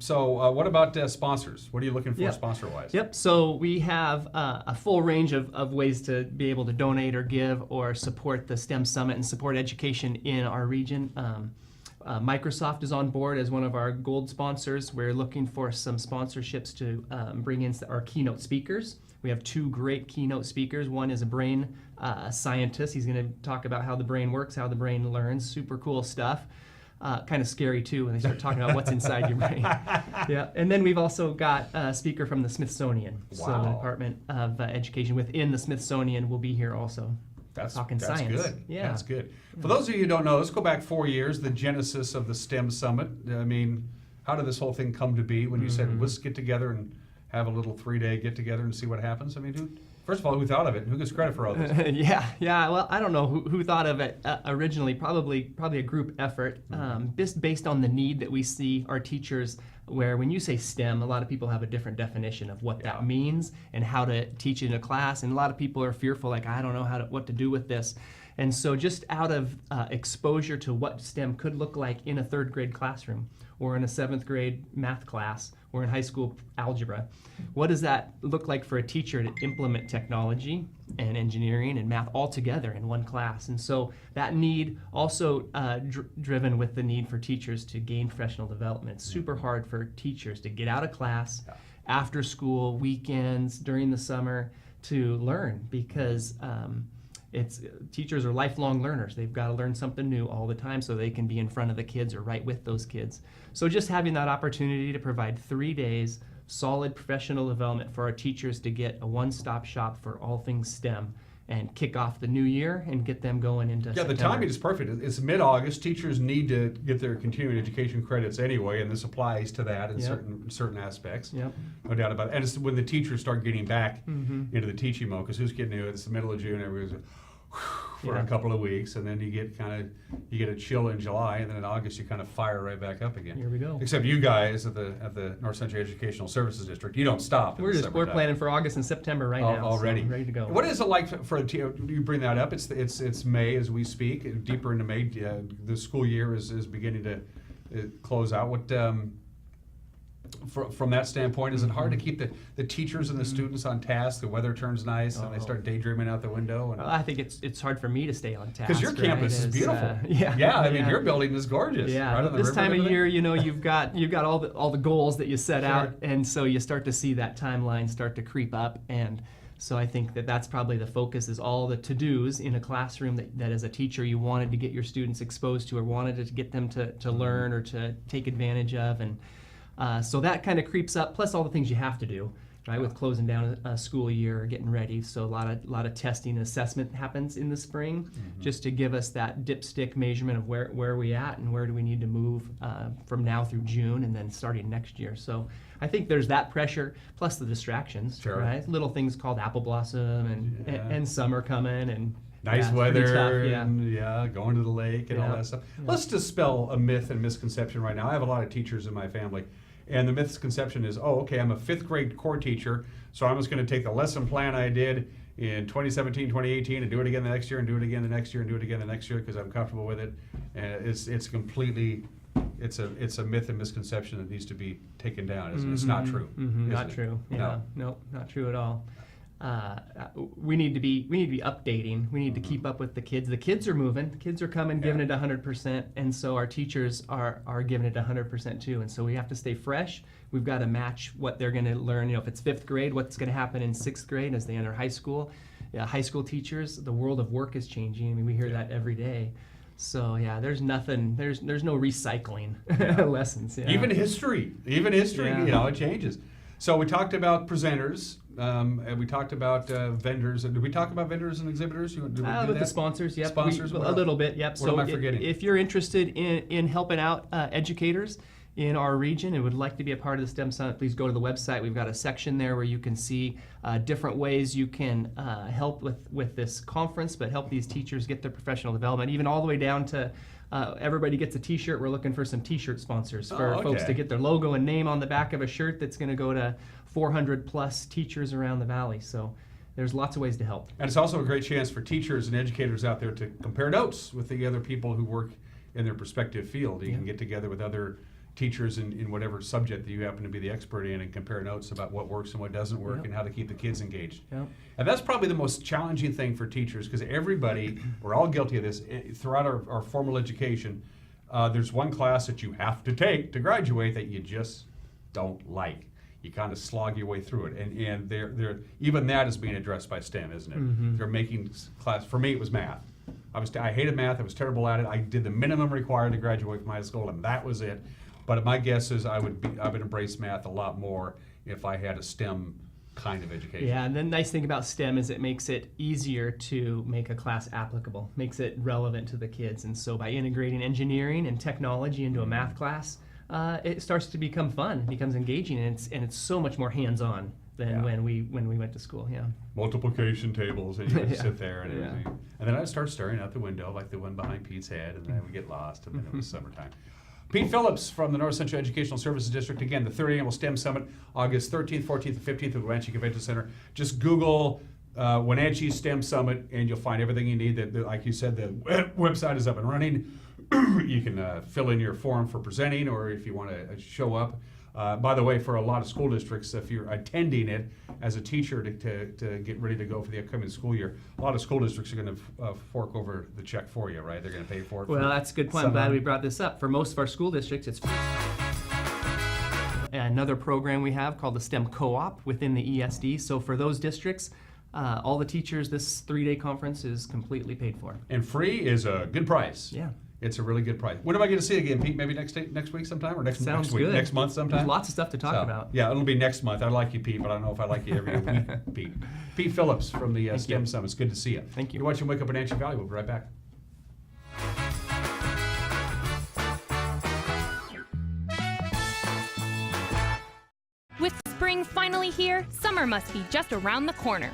So what about sponsors? What are you looking for sponsor-wise? Yep. So we have a full range of ways to be able to donate or give or support the STEM Summit and support education in our region. Microsoft is on board as one of our gold sponsors. We're looking for some sponsorships to bring in our keynote speakers. We have 2 great keynote speakers. One is a brain scientist. He's going to talk about how the brain works, how the brain learns. Super cool stuff. Kind of scary too when they start talking about what's inside your brain. Yeah. And then we've also got a speaker from the Smithsonian. Wow. So the Department of Education within the Smithsonian will be here also. Talking science. Good. Yeah. That's good. For those of you who don't know, let's go back 4 years, the genesis of the STEM Summit. I mean, how did this whole thing come to be when you said, let's get together and have a little 3-day get together and see what happens? I mean, first of all, who thought of it? Who gets credit for all this? Yeah. Well, I don't know who thought of it originally. Probably a group effort, based on the need that we see our teachers. Where when you say STEM, a lot of people have a different definition of what that means and how to teach it in a class, and a lot of people are fearful, like I don't know what to do with this. And so, just out of exposure to what STEM could look like in a 3rd grade classroom, or in a 7th grade math class, or in high school algebra, what does that look like for a teacher to implement technology and engineering and math all together in one class? And so that need also driven with the need for teachers to gain professional development. It's super hard for teachers to get out of class after school, weekends, during the summer to learn because teachers are lifelong learners. They've got to learn something new all the time so they can be in front of the kids or right with those kids. So just having that opportunity to provide 3 days solid professional development for our teachers to get a one-stop shop for all things STEM and kick off the new year and get them going into September. The timing is perfect. It's mid-August. Teachers need to get their continuing education credits anyway, and this applies to that in certain aspects. Yep. No doubt about it. And it's when the teachers start getting back into the teaching mode, because who's getting to it? It's the middle of June. Everybody's for a couple of weeks, and then you get a chill in July, and then in August you kind of fire right back up again. Here we go. Except you guys at the North Central Educational Services District, you don't stop. We're planning for August and September right now. Already so ready to go. What is it like for you bring that up? It's May as we speak. Deeper into May, the school year is beginning to close out. What from that standpoint, is it hard to keep the teachers and the students on task? The weather turns nice and they start daydreaming out the window. Well, I think it's hard for me to stay on task. Because your campus is beautiful. I mean, your building is gorgeous. Yeah, right on the this river time and of year, you've got all the goals that you set Sure. out, and so you start to see that timeline start to creep up, and so I think that's probably the focus, is all the to-dos in a classroom that as a teacher you wanted to get your students exposed to or wanted to get them to learn or to take advantage of, and so that kind of creeps up, plus all the things you have to do. right? With closing down a school year, getting ready. So a lot of testing and assessment happens in the spring, just to give us that dipstick measurement of where are we at and where do we need to move from now through June and then starting next year. So I think there's that pressure plus the distractions, right? Little things called apple blossom and summer coming and nice it's weather, pretty tough, and going to the lake and all that stuff. Let's dispel a myth and misconception right now. I have a lot of teachers in my family, and the misconception is, oh, okay, I'm a 5th grade core teacher, so I'm just going to take the lesson plan I did in 2017, 2018, and do it again the next year, and do it again the next year, and do it again the next year because I'm comfortable with it. And it's completely, it's a myth and misconception that needs to be taken down. It's not true. Not true. Yeah. No, not true at all. We need to be updating. We need to keep up with the kids. The kids are moving. The kids are coming, giving it 100%, and so our teachers are giving it 100% too. And so we have to stay fresh. We've got to match what they're going to learn. You know, if it's 5th grade, what's going to happen in 6th grade as they enter high school. High school teachers, the world of work is changing. I mean, we hear that every day. So there's nothing. There's no recycling lessons. Even history, it changes. So we talked about presenters, and we talked about vendors. Did we talk about vendors and exhibitors? Did we do with that? the sponsors, yep. Sponsors, a little bit, yep. What am I forgetting? If you're interested in helping out educators in our region and would like to be a part of the STEM Summit, please go to the website. We've got a section there where you can see different ways you can help with this conference, but help these teachers get their professional development, even all the way down to everybody gets a t-shirt. We're looking for some t-shirt sponsors for folks to get their logo and name on the back of a shirt that's going to go to 400 plus teachers around the valley. So there's lots of ways to help. And it's also a great chance for teachers and educators out there to compare notes with the other people who work in their respective field. You can get together with other teachers in whatever subject that you happen to be the expert in and compare notes about what works and what doesn't work and how to keep the kids engaged. And that's probably the most challenging thing for teachers, because we're all guilty of this. Throughout our formal education, there's one class that you have to take to graduate that you just don't like. You kind of slog your way through it, and they're even that is being addressed by STEM, isn't it? They're making class. For me, it was math. I hated math. I was terrible at it. I did the minimum required to graduate from high school, and that was it. But my guess is I would embrace math a lot more if I had a STEM kind of education. Yeah, and the nice thing about STEM is it makes it easier to make a class applicable, makes it relevant to the kids. And so by integrating engineering and technology into a math class, it starts to become fun, becomes engaging, and it's so much more hands-on than when we went to school. Multiplication tables, and you just sit there and everything. And then I'd start staring out the window like the one behind Pete's head, and then I would get lost, and then it was summertime. Pete Phillips from the North Central Educational Services District. Again, the 3rd Annual STEM Summit, August 13th, 14th, and 15th at the Wenatchee Convention Center. Just Google Wenatchee STEM Summit, and you'll find everything you need. Like you said, the website is up and running. You can fill in your form for presenting, or if you want to show up. By the way, for a lot of school districts, if you're attending it as a teacher to get ready to go for the upcoming school year, a lot of school districts are going to fork over the check for you, right? They're going to pay for it. Well, that's a good point. I'm glad we brought this up. For most of our school districts, it's another program we have called the STEM Co-op within the ESD. So for those districts, all the teachers, this 3-day conference is completely paid for. And free is a good price. Yeah. It's a really good price. When am I going to see you again, Pete? Maybe next week sometime, or next week, good. Next month sometime? There's lots of stuff to talk about. Yeah, it'll be next month. I like you, Pete, but I don't know if I like you every week, Pete. Pete Phillips from the STEM Summit. It's good to see you. Thank you. You're watching Wake Up Wenatchee Valley. We'll be right back. With spring finally here, summer must be just around the corner.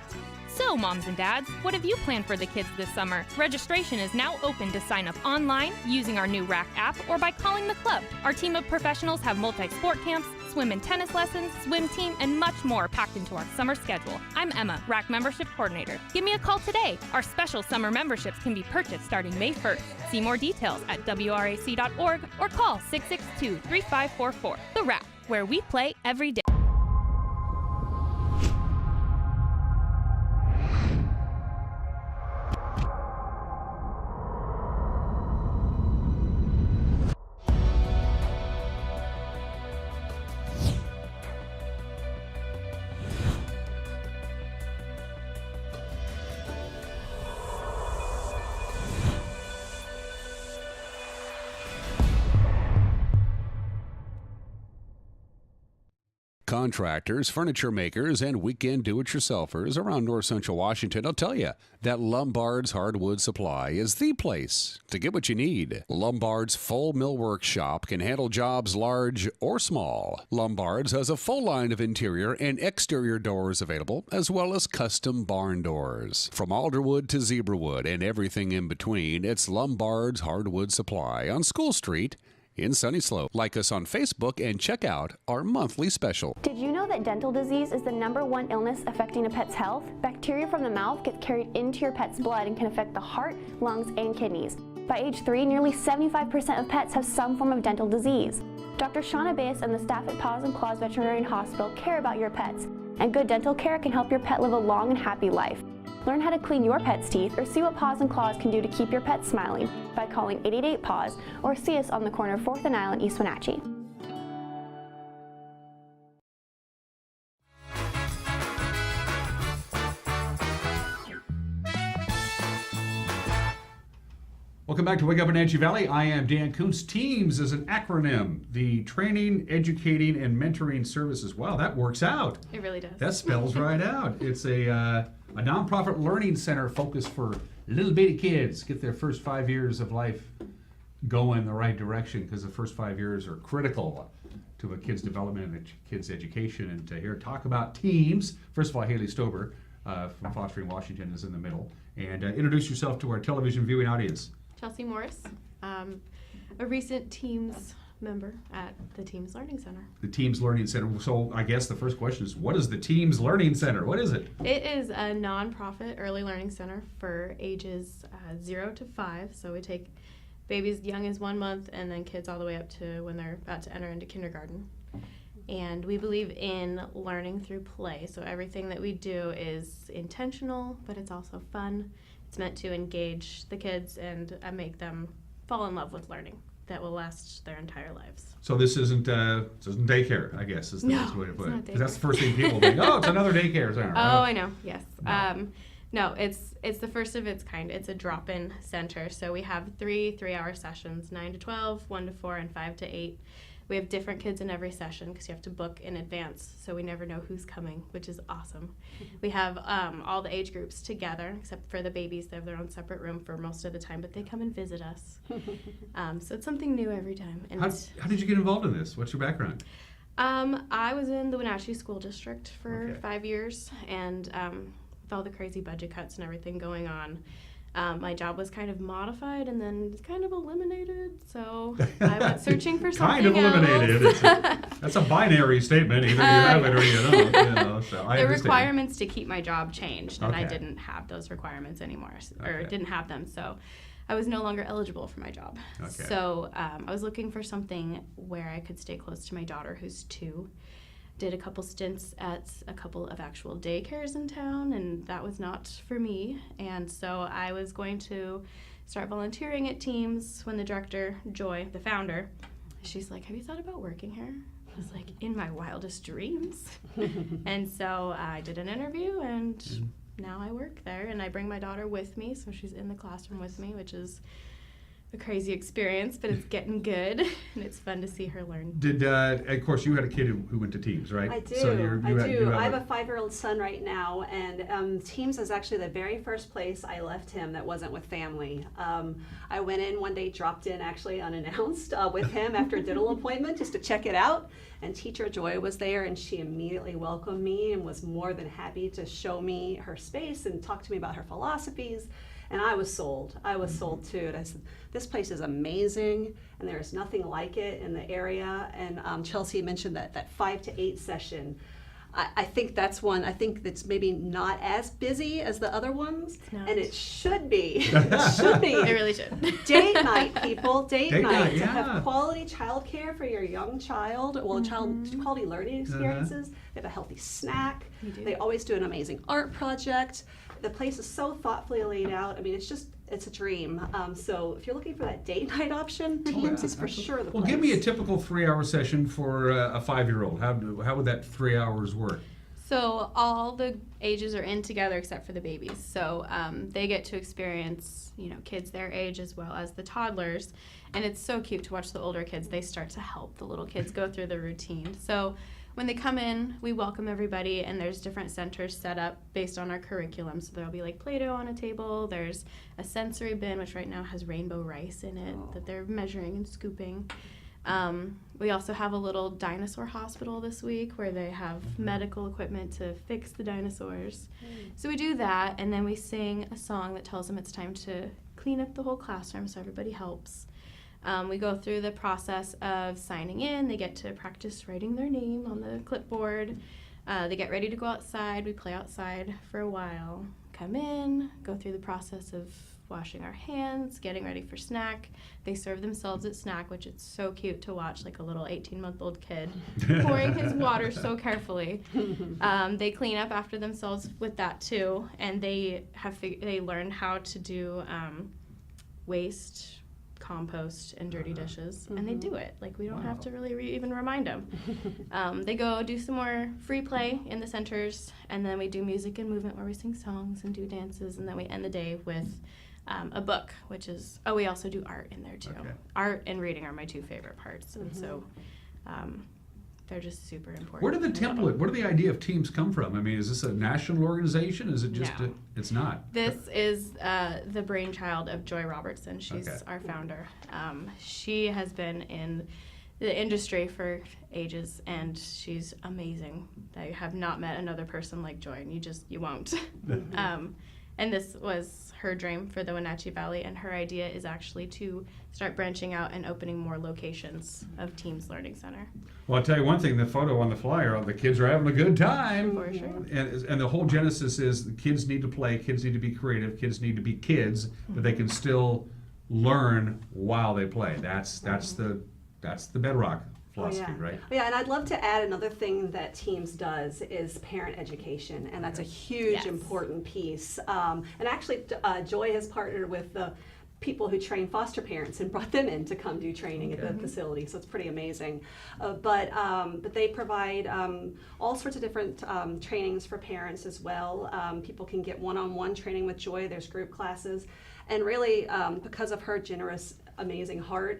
So, moms and dads, what have you planned for the kids this summer? Registration is now open to sign up online, using our new RAC app, or by calling the club. Our team of professionals have multi-sport camps, swim and tennis lessons, swim team, and much more packed into our summer schedule. I'm Emma, RAC Membership Coordinator. Give me a call today. Our special summer memberships can be purchased starting May 1st. See more details at wrac.org or call 662-3544. The RAC, where we play every day. Contractors, furniture makers, and weekend do-it-yourselfers around north central Washington will tell you that Lombard's Hardwood Supply is the place to get what you need. Lombard's full millwork shop can handle jobs large or small. Lombard's has a full line of interior and exterior doors available, as well as custom barn doors. From alderwood to zebrawood and everything in between, it's Lombard's Hardwood Supply on School Street in Sunny Slope. Like us on Facebook and check out our monthly special. Did you know that dental disease is the #1 illness affecting a pet's health? Bacteria from the mouth gets carried into your pet's blood and can affect the heart, lungs, and kidneys. By age 3, nearly 75% of pets have some form of dental disease. Dr. Shauna Bass and the staff at Paws and Claws Veterinary Hospital care about your pets, and good dental care can help your pet live a long and happy life. Learn how to clean your pet's teeth or see what Paws and Claws can do to keep your pet smiling by calling 888-PAWS or see us on the corner of 4th and Island, East Wenatchee. Welcome back to Wake Up Wenatchee Valley. I am Dan Kuntz. TEAMS is an acronym. The Training, Educating, and Mentoring Services. Wow, that works out. It really does. That spells right out. It's a nonprofit learning center focused for little bitty kids. Get their first 5 years of life going in the right direction, because the first 5 years are critical to a kid's development and a kid's education. And to hear talk about TEAMS, first of all, Hayley Stoebner from Fostering Washington is in the middle. And introduce yourself to our television viewing audience. Chelsea Morris, a recent TEAMS member at the TEAMS Learning Center. The TEAMS Learning Center. So I guess the first question is, what is the TEAMS Learning Center? What is it? It is a nonprofit early learning center for ages 0 to 5. So we take babies young as 1 month and then kids all the way up to when they're about to enter into kindergarten. And we believe in learning through play. So everything that we do is intentional, but it's also fun. It's meant to engage the kids and make them fall in love with learning that will last their entire lives. So this isn't daycare, I guess, is the best way to put it. 'Cause that's the first thing people think. Oh, it's another daycare center. Oh, I know. Yes. No, it's the first of its kind. It's a drop-in center. So we have 3-hour sessions: 9 to 12, 1 to 4, and 5 to 8. We have different kids in every session because you have to book in advance, so we never know who's coming, which is awesome. We have all the age groups together, except for the babies. They have their own separate room for most of the time, but they come and visit us. So it's something new every time. And how did you get involved in this? What's your background? I was in the Wenatchee School District for 5 years, and with all the crazy budget cuts and everything going on, my job was kind of modified and then kind of eliminated, so I went searching for something kind of eliminated. That's a binary statement. Either you have it or you don't. So I the understand. requirements to keep my job changed, and I Okay. didn't have those requirements anymore, or didn't have them, so I was no longer eligible for my job. Okay. So I was looking for something where I could stay close to my daughter, who's 2. Did a couple stints at a couple of actual daycares in town, and that was not for me. And so I was going to start volunteering at TEAMS when the director, Joy, the founder, she's like, "Have you thought about working here?" I was like, "In my wildest dreams." And so I did an interview, and now I work there, and I bring my daughter with me, so she's in the classroom with me, which is a crazy experience, but it's getting good, and it's fun to see her learn. Did of course you had a kid who went to TEAMS, right? I do. So I have a 5-year-old son right now, and TEAMS is actually the very first place I left him that wasn't with family. I went in one day, dropped in actually unannounced with him after a dental appointment just to check it out, and teacher Joy was there, and she immediately welcomed me and was more than happy to show me her space and talk to me about her philosophies. And I was sold. I was sold too. And I said, this place is amazing, and there is nothing like it in the area. And Chelsea mentioned that 5 to 8 session. I think that's one. I think that's maybe not as busy as the other ones, and it should be. It should be. It really should. Date night, people. Date night. To yeah. have quality childcare for your young child. Well, quality learning experiences. They have a healthy snack. They always do an amazing art project. The place is so thoughtfully laid out. I mean, it's a dream. So if you're looking for that date night option, TEAMS is for sure the place. Well, give me a typical 3-hour session for a 5-year-old. How would that 3 hours work? So all the ages are in together except for the babies. So they get to experience, kids their age as well as the toddlers. And it's so cute to watch the older kids. They start to help the little kids go through the routine. So when they come in, we welcome everybody, and there's different centers set up based on our curriculum. So there'll be like Play-Doh on a table. There's a sensory bin, which right now has rainbow rice in it that they're measuring and scooping. We also have a little dinosaur hospital this week where they have medical equipment to fix the dinosaurs. So we do that, and then we sing a song that tells them it's time to clean up the whole classroom, so everybody helps. We go through the process of signing in. They get to practice writing their name on the clipboard. They get ready to go outside. We play outside for a while. Come in, go through the process of washing our hands, getting ready for snack. They serve themselves at snack, which is so cute to watch, like a little 18-month-old kid pouring his water so carefully. They clean up after themselves with that too, and they learn how to do waste, compost, and dirty dishes, and they do it. Like, we don't have to really even remind them. They go do some more free play in the centers, and then we do music and movement where we sing songs and do dances, and then we end the day with a book, which is, we also do art in there too. Okay. Art and reading are my two favorite parts, and so they're just super important. Where did the idea of teams come from? I mean, is this a national organization? Is it just, No. It's not? This is the brainchild of Joy Robertson. She's our founder. She has been in the industry for ages, and she's amazing. I have not met another person like Joy, and you won't. And this was her dream for the Wenatchee Valley, and her idea is actually to start branching out and opening more locations of Teams Learning Center. Well, I'll tell you one thing, the photo on the flyer, the kids are having a good time. For sure. And the whole genesis is the kids need to play, kids need to be creative, kids need to be kids, but they can still learn while they play. That's the bedrock philosophy, right? Yeah, and I'd love to add another thing that Teams does is parent education, and that's a huge, important piece. And actually, Joy has partnered with the people who train foster parents and brought them in to come do training at the facility, so it's pretty amazing. But they provide all sorts of different trainings for parents as well. People can get one-on-one training with Joy. There's group classes, and really because of her generous, amazing heart,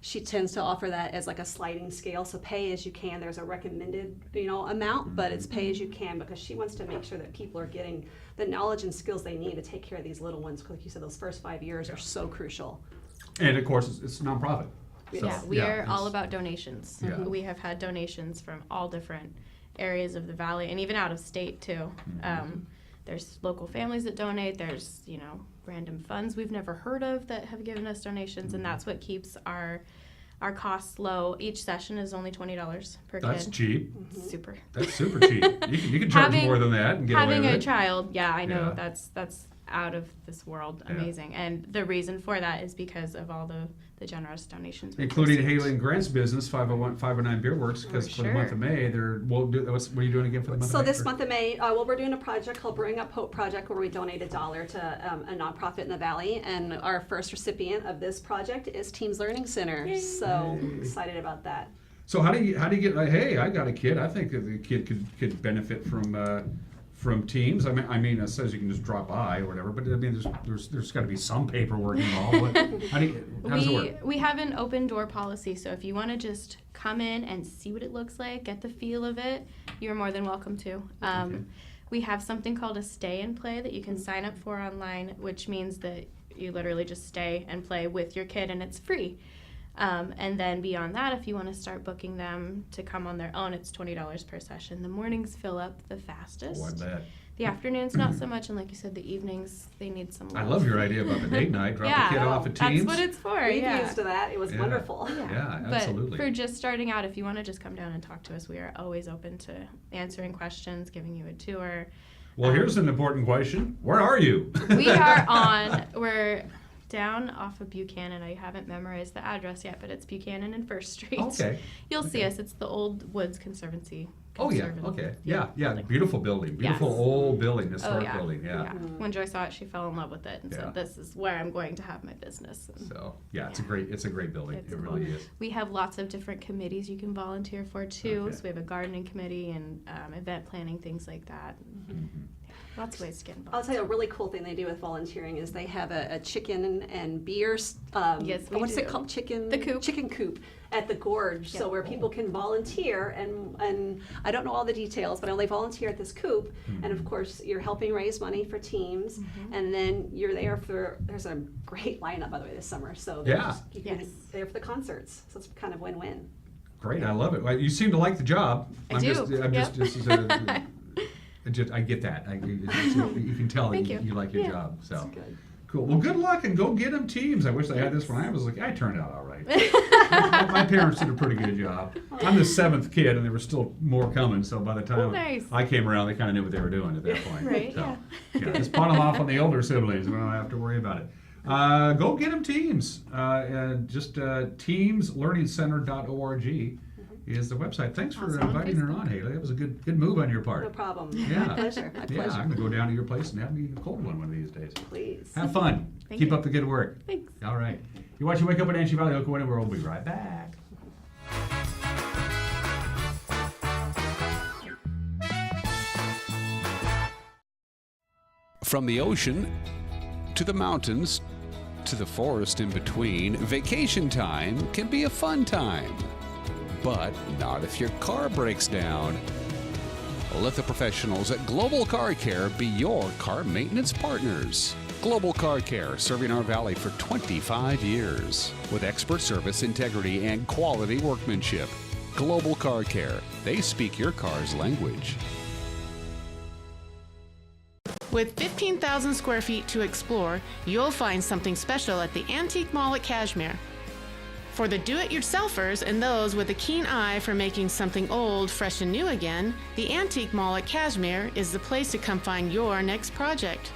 she tends to offer that as like a sliding scale. So pay as you can. There's a recommended amount, but it's pay as you can, because she wants to make sure that people are getting the knowledge and skills they need to take care of these little ones. Like you said, those first 5 years are so crucial. And of course, it's a nonprofit. So, We are all about donations. Yeah. We have had donations from all different areas of the valley, and even out of state too. There's local families that donate. There's random funds we've never heard of that have given us donations, and that's what keeps our costs low. Each session is only $20 per kid. That's cheap. Super. That's super cheap. You can charge more than that and get away with it. Having a child, I know Yeah. that's out of this world, Yeah. amazing. And the reason for that is because of all the generous donations. we've Including received. Hayley and Grant's business, 509 Beer Works, because for the month of May, what are you doing again for the month So of May? this month of May, we're doing a project called Bring Up Hope Project, where we donate $1 to a nonprofit in the Valley, and our first recipient of this project is Teams Learning Center. Yay. So excited about that. So how do you get like, hey, I got a kid. I think that the kid could benefit from Teams. I mean, it says you can just drop by or whatever, but I mean, there's got to be some paperwork involved. How does it work? We have an open door policy, so if you want to just come in and see what it looks like, get the feel of it, you're more than welcome to. We have something called a stay and play that you can sign up for online, which means that you literally just stay and play with your kid, and it's free. And then beyond that, if you want to start booking them to come on their own, it's $20 per session. The mornings fill up the fastest. Oh, I bet. The afternoons, not so much, and like you said, the evenings, they need some love. I love your idea about the date night. Drop the kid off at Teams. That's what it's for. We've used that. It was wonderful. Yeah, absolutely. But for just starting out, if you want to just come down and talk to us, we are always open to answering questions, giving you a tour. Well, here's an important question. Where are you? We're down off of Buchanan. I haven't memorized the address yet, but it's Buchanan and First Street. Okay. You'll see us. It's the old Woods Conservancy. Oh, yeah. Okay. Yeah. Beautiful building. Beautiful old building. Historic building. Yeah. When Joy saw it, she fell in love with it and said, "This is where I'm going to have my business." And so it's a great building. It really is. We have lots of different committees you can volunteer for too. So we have a gardening committee and event planning, things like that. Lots of ways to get involved. I'll tell you a really cool thing they do with volunteering is they have a chicken and beer. Yes, we what's do. it called? Chicken. The coop. Chicken coop. at the gorge, so where people can volunteer, and I don't know all the details, but I only volunteer at this coop, and of course you're helping raise money for teams, and then you're there for, there's a great lineup by the way this summer, so you're there for the concerts, so it's kind of win-win. Great, I love it. Well, you seem to like the job. I do. I get that. You can tell that you like your job. So good. Cool. Well, good luck and go get them teams. I wish they had this when I was like, I turned out all right. My parents did a pretty good job. I'm the 7th kid, and there were still more coming. So by the time I came around, they kind of knew what they were doing at that point. Right. So, just pawn them off on the older siblings. We don't have to worry about it. Go get them teams. Just teamslearningcenter.org is the website. Thanks for inviting her on, Hayley. That was a good move on your part. No problem. Yeah. My pleasure. My pleasure. I'm going to go down to your place and have me a cold one of these days. Please. Have fun. Keep up the good work. Thanks. All right. You're watching Wake Up in Wenatchee Valley, Oklahoma. We'll be right back. From the ocean to the mountains to the forest in between, vacation time can be a fun time. But not if your car breaks down. Let the professionals at Global Car Care be your car maintenance partners. Global Car Care, serving our valley for 25 years with expert service, integrity, and quality workmanship. Global Car Care, they speak your car's language. With 15,000 square feet to explore, you'll find something special at the Antique Mall at Cashmere. For the do-it-yourselfers and those with a keen eye for making something old fresh and new again, the Antique Mall at Cashmere is the place to come find your next project.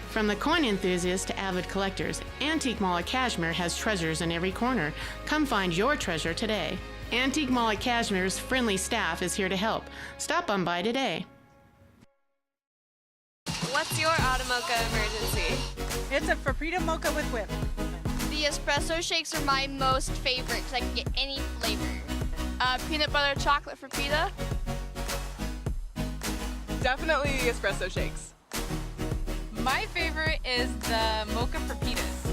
From the coin enthusiasts to avid collectors, Antique Mall at Cashmere has treasures in every corner. Come find your treasure today. Antique Mall at Cashmere's friendly staff is here to help. Stop on by today. What's your Automocha emergency? It's a Frappuccino mocha with whip. The espresso shakes are my most favorite because I can get any flavor. Peanut butter chocolate for pita. Definitely the espresso shakes. My favorite is the mocha for pitas.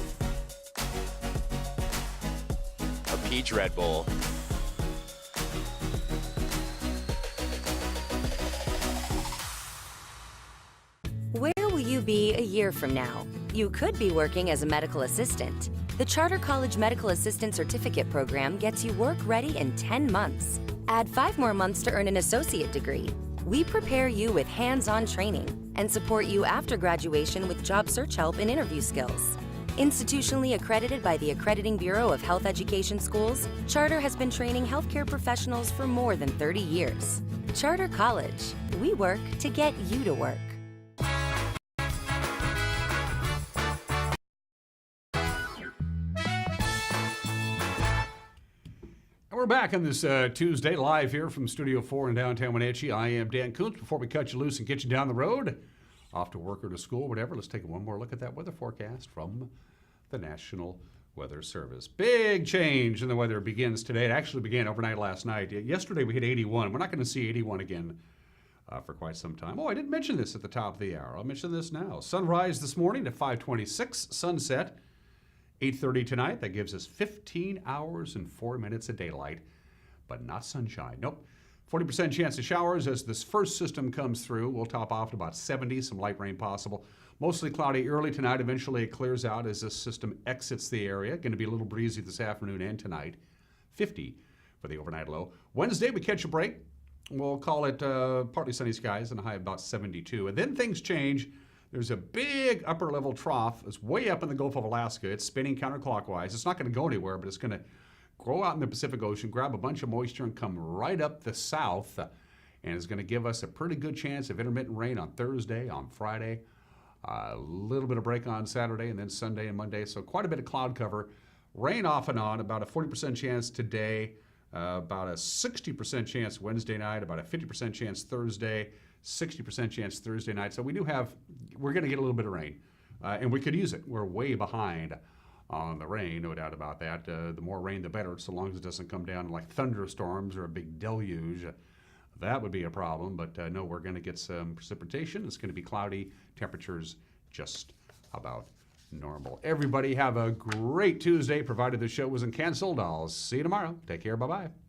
A peach Red Bull. Where will you be a year from now? You could be working as a medical assistant. The Charter College Medical Assistant Certificate Program gets you work ready in 10 months. Add 5 more months to earn an associate degree. We prepare you with hands-on training and support you after graduation with job search help and interview skills. Institutionally accredited by the Accrediting Bureau of Health Education Schools, Charter has been training healthcare professionals for more than 30 years. Charter College. We work to get you to work. We're back on this Tuesday, live here from Studio 4 in downtown Wenatchee. I am Dan Kuntz. Before we cut you loose and get you down the road, off to work or to school, whatever, let's take one more look at that weather forecast from the National Weather Service. Big change in the weather begins today. It actually began overnight last night. Yesterday we hit 81. We're not going to see 81 again for quite some time. Oh, I didn't mention this at the top of the hour. I'll mention this now. Sunrise this morning at 5:26. Sunset 8:30 tonight. That gives us 15 hours and 4 minutes of daylight, but not sunshine. Nope. 40% chance of showers as this first system comes through. We'll top off to about 70, some light rain possible. Mostly cloudy early tonight. Eventually it clears out as this system exits the area. Going to be a little breezy this afternoon and tonight. 50 for the overnight low. Wednesday we catch a break. We'll call it partly sunny skies and a high of about 72. And then things change. There's a big upper level trough. It's way up in the Gulf of Alaska. It's spinning counterclockwise. It's not going to go anywhere, but it's going to grow out in the Pacific Ocean, grab a bunch of moisture, and come right up the south. And it's going to give us a pretty good chance of intermittent rain on Thursday, on Friday, a little bit of break on Saturday, and then Sunday and Monday. So quite a bit of cloud cover. Rain off and on, about a 40% chance today, about a 60% chance Wednesday night, about a 50% chance Thursday, 60% chance Thursday night. So we're going to get a little bit of rain, and we could use it. We're way behind on the rain, no doubt about that. The more rain, the better, so long as it doesn't come down like thunderstorms or a big deluge. That would be a problem, but no, we're going to get some precipitation. It's going to be cloudy, temperatures just about normal. Everybody have a great Tuesday, provided the show wasn't canceled. I'll see you tomorrow. Take care. Bye-bye.